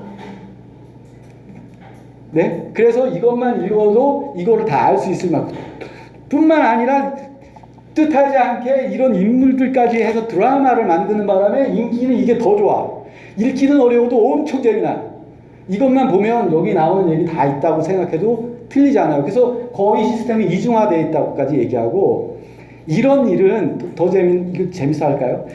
네? 그래서 이것만 읽어도 이거를 다 알 수 있을 만큼. 뿐만 아니라 뜻하지 않게 이런 인물들까지 해서 드라마를 만드는 바람에 인기는 이게 더 좋아. 읽기는 어려워도 엄청 재미나. 이것만 보면 여기 나오는 얘기 다 있다고 생각해도 틀리지 않아요. 그래서 거의 시스템이 이중화되어 있다고까지 얘기하고, 이런 일은 더 이거 재밌어 할까요?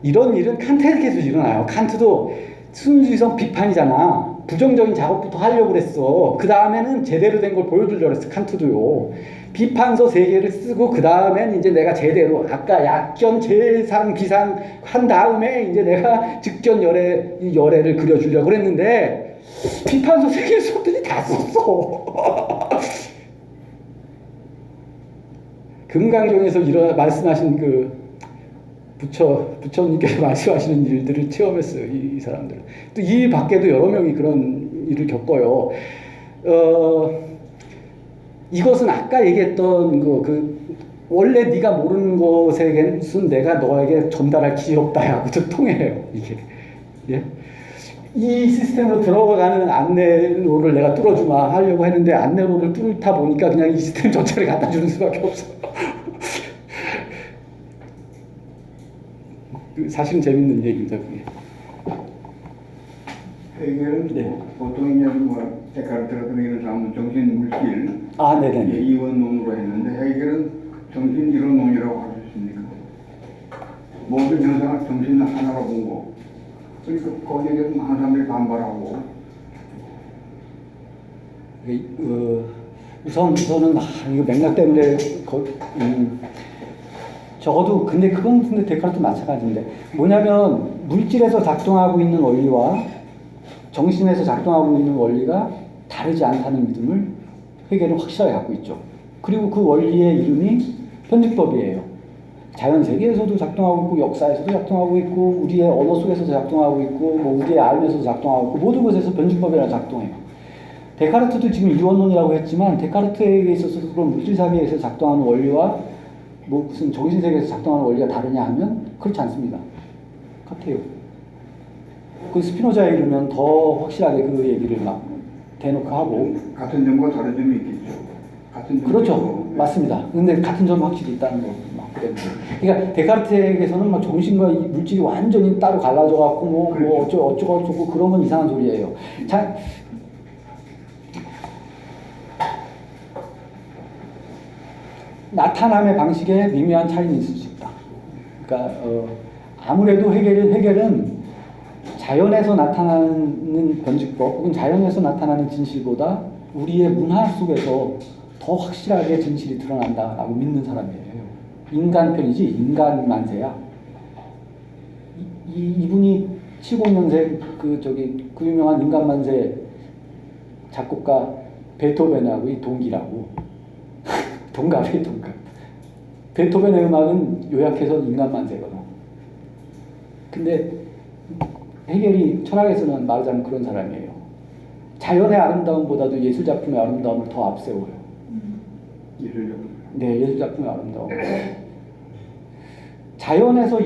이런 일은 칸트에게도 일어나요. 칸트도 순수이성 비판이잖아. 부정적인 작업부터 하려고 그랬어. 그 다음에는 제대로 된 걸 보여주려고 그랬어. 칸트도요. 비판서 3개를 쓰고 그 다음엔 이제 내가 제대로 아까 약견, 재상, 비상 한 다음에 이제 내가 직견 열애를 그려주려고 그랬는데 비판서 3개 썼더니 다 썼어. 금강경에서 말씀하신 그 부처님께서 말씀하시는 일들을 체험했어요. 이 사람들. 또 이 밖에도 여러 명이 그런 일을 겪어요. 이것은 아까 얘기했던 원래 네가 모르는 것에겐 내가 너에게 전달할 길이 없다하고도 통해요. 이게. 예? 이 시스템으로 들어가는 안내로를 내가 뚫어주마 하려고 했는데 안내로를 뚫다 보니까 그냥 이 시스템 전체를 갖다 주는 수밖에 없어. 사실은 재밌는 얘기입니다. 그게. 해결은 네. 보통 이제 데카르트가 이런 사람은 정신 물질 네네. 이원론으로 했는데 해결은 정신 이론론이라고 할 수 있습니까? 모든 현상을 정신 하나로 본 거. 그러니까 거기에 대해서 많은 사람들이 반발하고. 우선은 이거 맥락 때문에 적어도 근데 데카르트 마찬가지인데 뭐냐면 물질에서 작동하고 있는 원리와 정신에서 작동하고 있는 원리가 다르지 않다는 믿음을 헤겔은 확실하게 갖고 있죠. 그리고 그 원리의 이름이 편집법이에요. 자연 세계에서도 작동하고 있고 역사에서도 작동하고 있고 우리의 언어 속에서도 작동하고 있고 뭐 우리의 삶에서도 작동하고 있고 모든 것에서 편집법이라 작동해요. 데카르트도 지금 이원론이라고 했지만 데카르트에게 있어서 그런 물질사계에서 작동하는 원리와 뭐 무슨 정신세계에서 작동하는 원리가 다르냐 하면 그렇지 않습니다. 같아요. 그 스피노자에 이르면 더 확실하게 그 얘기를 막 대놓고 하고 같은 점과 다른 점이 있겠죠. 같은 점이 그렇죠. 있고. 맞습니다. 근데 같은 점이 확실히 있다는 거 막 그래요. 그러니까 데카르트에게서는 막 정신과 이 물질이 완전히 따로 갈라져 갖고 뭐 어쩌고 그런 건 이상한 소리예요. 자, 나타남의 방식에 미묘한 차이는 있을 수 있다. 그러니까 아무래도 헤겔은 자연에서 나타나는 변직법 혹은 자연에서 나타나는 진실보다 우리의 문화 속에서 더 확실하게 진실이 드러난다라고 믿는 사람이에요. 인간 편이지 인간 만세야. 이분이 70년생 그 유명한 인간 만세 작곡가 베토벤하고 이 동기라고. 동갑이에요, 동갑. 베토벤의 음악은 요약해서 인간 만세거든. 근데 헤겔이 철학에서는 말하자면 그런 사람이에요. 자연의 아름다움보다도 예술 작품의 아름다움을 더 앞세워요. 예술적으로. 네, 예술 작품의 아름다움. 자연에서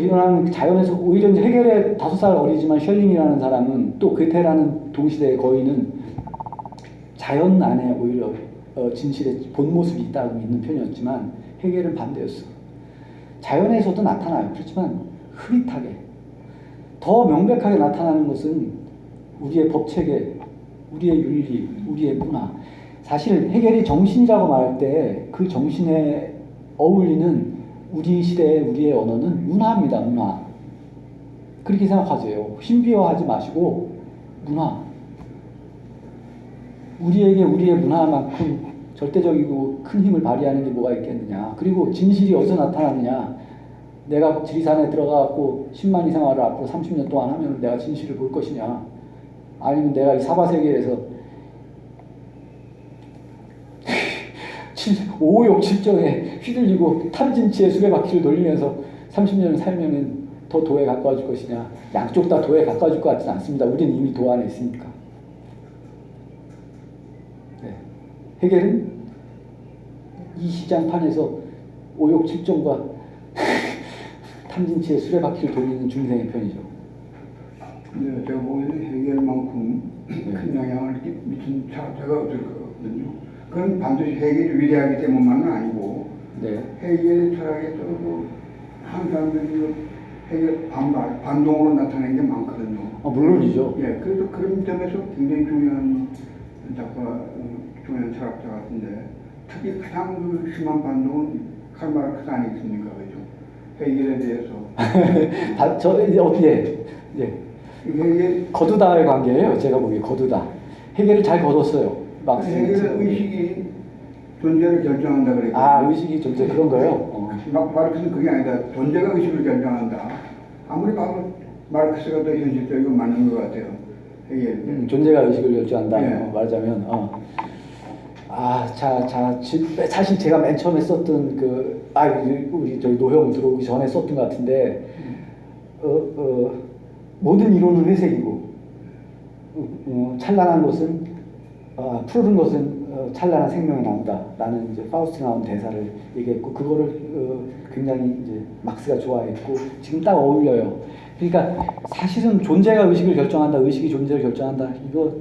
오히려 이제 헤겔의 5살 어리지만 셜링이라는 사람은 또 괴테라는 동시대의 거인은 자연 안에 오히려 진실의 본 모습이 있다고 믿는 편이었지만 헤겔은 반대였어. 자연에서도 나타나요. 그렇지만 흐릿하게 더 명백하게 나타나는 것은 우리의 법체계, 우리의 윤리, 우리의 문화. 사실 헤겔이 정신이라고 말할 때 그 정신에 어울리는 우리 시대의 우리의 언어는 문화입니다. 문화. 그렇게 생각하세요. 신비화하지 마시고 문화. 우리에게 우리의 문화만큼 절대적이고 큰 힘을 발휘하는 게 뭐가 있겠느냐. 그리고 진실이 어디서 나타나느냐. 내가 지리산에 들어가고 10만 이 생활을 앞으로 30년 동안 하면 내가 진실을 볼 것이냐. 아니면 내가 이 사바세계에서 5욕 7정에 휘둘리고 탐진치의 수레바퀴를 돌리면서 30년을 살면은 더 도에 가까워질 것이냐. 양쪽 다 도에 가까워질 것 같지는 않습니다. 우리는 이미 도 안에 있으니까. 네. 해겔은 이 시장판에서 오욕칠정과 탐진치의 수레바퀴를 돌리는 중생의 편이죠. 근데 제가 보기에는 해결만큼 큰 영향을 미친 철학자가 없을 거거든요. 그건 반드시 해결이 위대하기 때문만은 아니고 네. 해결의 철학에서 한 사람들이 해결 반동으로 나타내는 게 많거든요. 물론이죠. 예, 그래서 그런 점에서 굉장히 중요한 작가, 중요한 철학자 같은데 특히 가장 그 심한 반동은 칼 마르크스 아니겠습니까, 그죠? 해결에 대해서. 예. 이게 거두다의 관계예요. 제가 보기에 거두다. 해결을 잘 거뒀어요. 해결은 의식이 존재를 결정한다 그랬거든요. 의식이 존재 그런 거요. 마르크스는 그게 아니다. 존재가 의식을 결정한다. 아무리 봐도 마르크스가 더 현실적이고 맞는 것 같아요. 해결. 존재가 의식을 결정한다. 예. 말하자면. 사실 제가 맨 처음에 썼던 우리 저희 노형 들어오기 전에 썼던 것 같은데, 모든 이론은 회색이고, 찬란한 것은, 푸른 것은 찬란한 생명이 나온다. 라는 이제 파우스트 나온 대사를 얘기했고, 그거를 굉장히 이제 막스가 좋아했고, 지금 딱 어울려요. 그러니까 사실은 존재가 의식을 결정한다, 의식이 존재를 결정한다. 이거,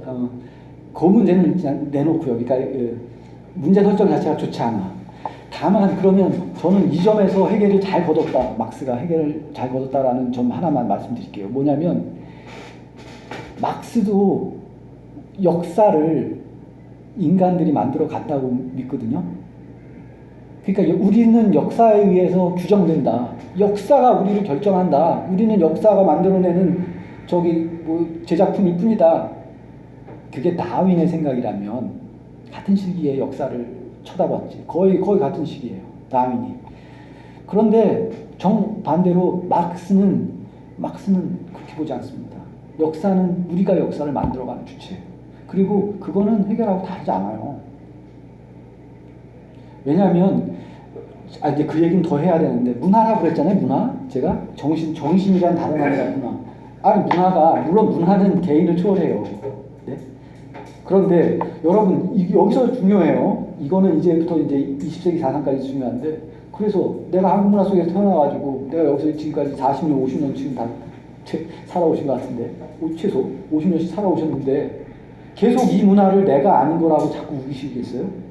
그 문제는 일단 내놓고요. 그러니까 문제 설정 자체가 좋지 않아. 다만 그러면 저는 이 점에서 해결을 잘 거뒀다. 막스가 해결을 잘 거뒀다라는 점 하나만 말씀드릴게요. 뭐냐면 막스도 역사를 인간들이 만들어 갔다고 믿거든요. 그러니까 우리는 역사에 의해서 규정된다. 역사가 우리를 결정한다. 우리는 역사가 만들어내는 제작품일 뿐이다. 그게 다윈의 생각이라면 같은 시기에 역사를 쳐다봤지. 거의 같은 시기예요. 다윈이. 그런데 정반대로 막스는 그렇게 보지 않습니다. 역사는 우리가 역사를 만들어가는 주체예요. 그리고 그거는 해결하고 다르지 않아요. 왜냐하면 이제 그 얘기는 더 해야 되는데 문화라고 그랬잖아요. 문화. 제가 정신이란 단어가 아니라 문화. 문화가 물론 문화는 개인을 초월해요. 네? 그런데 여러분 여기서 중요해요. 이거는 이제부터 이제 20세기 사상까지 중요한데 그래서 내가 한국 문화 속에서 태어나가지고 내가 여기서 지금까지 40년, 50년 지금 다 살아오신 것 같은데 최소 50년씩 살아오셨는데 계속 이 문화를 내가 아닌 거라고 자꾸 우기시겠어요?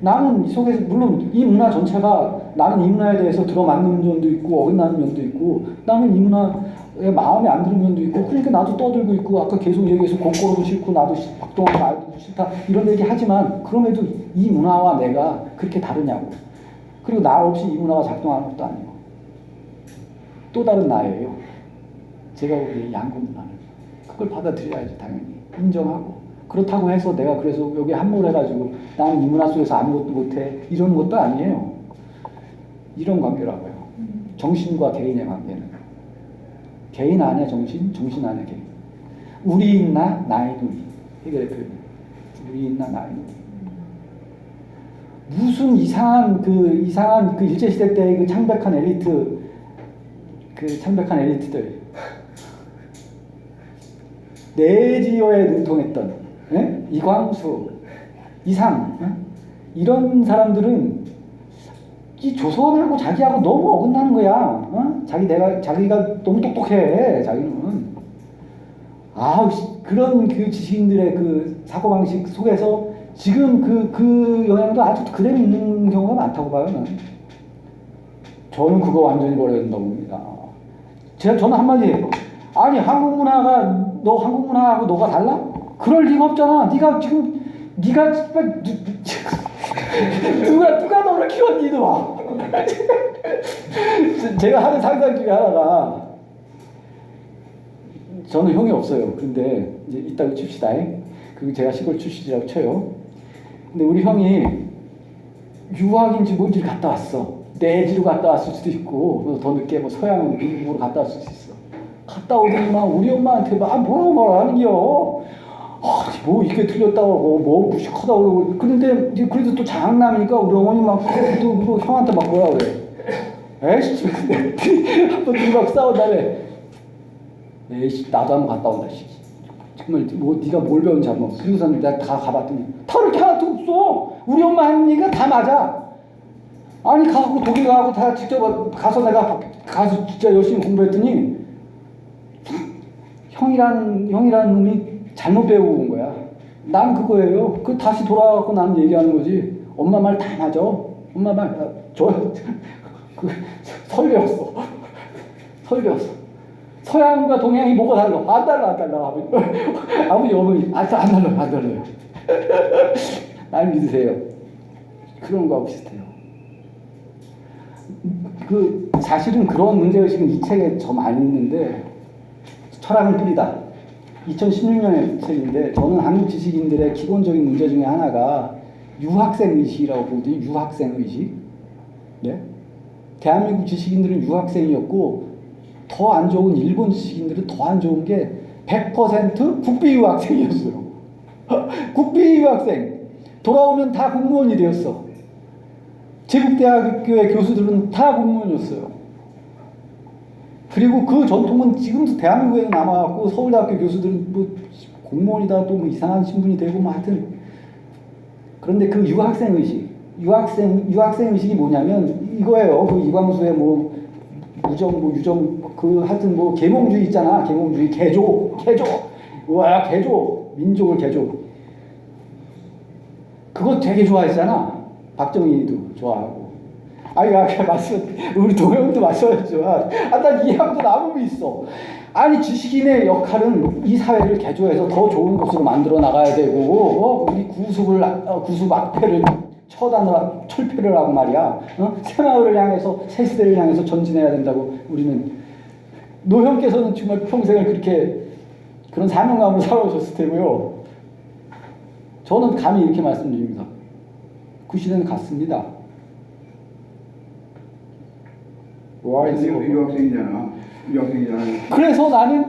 나는 이 속에서 물론 이 문화 전체가 나는 이 문화에 대해서 들어맞는 면도 있고 어긋나는 면도 있고 나는 이 문화에 마음에 안 드는 면도 있고 그러니까 나도 떠들고 있고 아까 계속 얘기해서 곡고로도 싫고 나도 박동원 말도 싫다 이런 얘기 하지만 그럼에도 이 문화와 내가 그렇게 다르냐고 그리고 나 없이 이 문화가 작동하는 것도 아니고 또 다른 나예요. 제가 보기에 양국 문화는 그걸 받아들여야지 당연히 인정하고 그렇다고 해서 내가 그래서 여기 함몰해가지고 나는 이 문화 속에서 아무것도 못해 이런 것도 아니에요. 이런 관계라고요. 정신과 개인의 관계는 개인 안에 정신, 정신 안에 개인. 우리 있나 나인 우리 해결의 표현. 우리 있나 나인 우리. 무슨 이상한 그 일제 시대 때의 그 창백한 엘리트들 내지어에 능통했던 이광수, 이상 이런 사람들은 이 조선하고 자기하고 너무 어긋나는 거야. 자기가 너무 똑똑해. 자기는 그런 그 지식인들의 그 사고방식 속에서 지금 그 영향도 아주 그대로 있는 경우가 많다고 봐요. 저는 그거 완전히 버려야 된다고 봅니다. 저는 한마디 해요. 아니 한국 문화하고 너가 달라? 그럴 리가 없잖아. 네가 누가 너를 키웠니 너? 제가 하는 상상 중에 하나가 저는 형이 없어요. 근데 이제 이따가 칩시다. 그리고 제가 시골 출신이라고 쳐요. 근데 우리 형이 유학인지 뭔지를 갔다 왔어. 내지로 갔다 왔을 수도 있고 더 늦게 서양 미국으로 갔다 왔을 수도 있어. 갔다 오더니만 우리 엄마한테 뭐라고 하는겨. 뭐 이렇게 틀렸다고 뭐 무식하다고 그러고 그런데 이제 그래도 또 장남이니까 우리 어머니 또 형한테 막 뭐라 그래. 에이씨 한번 누가 싸운 다음에 에이씨 나도 한번 갔다 온다. 씨. 정말 뭐 네가 뭘 배운지 한번. 그리고서는 내가 다 가봤더니 다를 게 하나도 없어. 우리 엄마 하는 얘기가 다 맞아. 아니 가고 독일 가고 다 직접 가서 내가 가서 진짜 열심히 공부했더니 형이라는 놈이 잘못 배우고 온 거야. 난 그거예요. 그 다시 돌아가고 난 얘기하는 거지. 엄마 말 다 맞아. 엄마 말 그 설배웠어. 설배웠어. 서양과 동양이 뭐가 달라? 안 달라 아버지. 아버지 어머니 안 달라요. 날 믿으세요. 그런 거하고 비슷해요. 그 사실은 그런 문제의식은 이 책에 저 많이 있는데 철학은 뿌리다. 2016년의 책인데 저는 한국 지식인들의 기본적인 문제 중에 하나가 유학생 의식이라고 보거든요. 유학생 의식. 네? 대한민국 지식인들은 유학생이었고 더 안 좋은 일본 지식인들은 더 안 좋은 게 100% 국비 유학생이었어요. 국비 유학생. 돌아오면 다 공무원이 되었어. 제국대학교의 교수들은 다 공무원이었어요. 그리고 그 전통은 지금도 대한민국에 남아갖고 서울대학교 교수들은 뭐 공무원이다 또 뭐 이상한 신분이 되고 뭐 하여튼 그런데 그 유학생 의식이 뭐냐면 이거예요. 그 이광수의 뭐 무정 뭐 유정 그 하여튼 뭐 계몽주의 있잖아. 계몽주의 개조 와 개조 민족을 개조 그거 되게 좋아했잖아. 박정희도 좋아하고. 아니 아까 말씀 우리 동영도 말씀하셨지만 난 이해하고도 남음이 있어. 아니 지식인의 역할은 이 사회를 개조해서 더 좋은 곳으로 만들어 나가야 되고 우리 구습 악패를 처단을 철폐를 하고 말이야. 새마을을 향해서 새 시대를 향해서 전진해야 된다고 우리는 노형께서는 정말 평생을 그렇게 그런 사명감으로 살아오셨을 테고요. 저는 감히 이렇게 말씀드립니다. 그 시대는 갔습니다. 유학생이잖아. 그래서 나는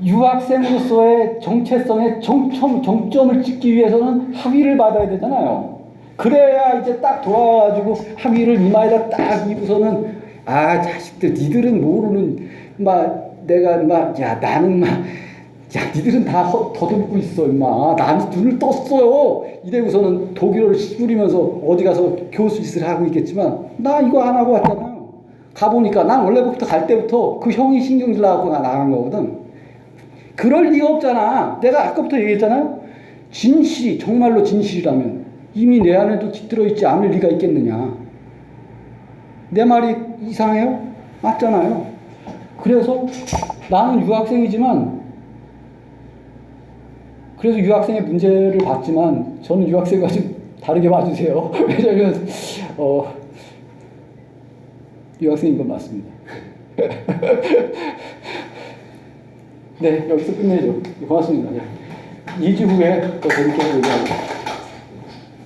유학생으로서의 정체성의 정점을 찍기 위해서는 학위를 받아야 되잖아요. 그래야 이제 딱 돌아와가지고 학위를 이마에다 딱 입고서는 아 자식들 니들은 모르는 나는 니들은 다 더듬고 있어 임마. 나는 눈을 떴어요. 이래고서는 독일어를 시부리면서 어디 가서 교수 짓을 하고 있겠지만 나 이거 안 하고 왔잖아요. 가보니까 난 원래부터 갈 때부터 그 형이 신경질 나갖고 나간 거거든. 그럴 리가 없잖아. 내가 아까부터 얘기했잖아요. 진실이 정말로 진실이라면 이미 내 안에도 깃들어 있지 않을 리가 있겠느냐. 내 말이 이상해요? 맞잖아요. 그래서 나는 유학생이지만 그래서 유학생의 문제를 봤지만 저는 유학생과 좀 다르게 봐주세요. 왜냐하면 유학생인 건 맞습니다. 네, 여기서 끝내죠. 고맙습니다. 2주 후에 더 재밌게 얘기하겠습니다.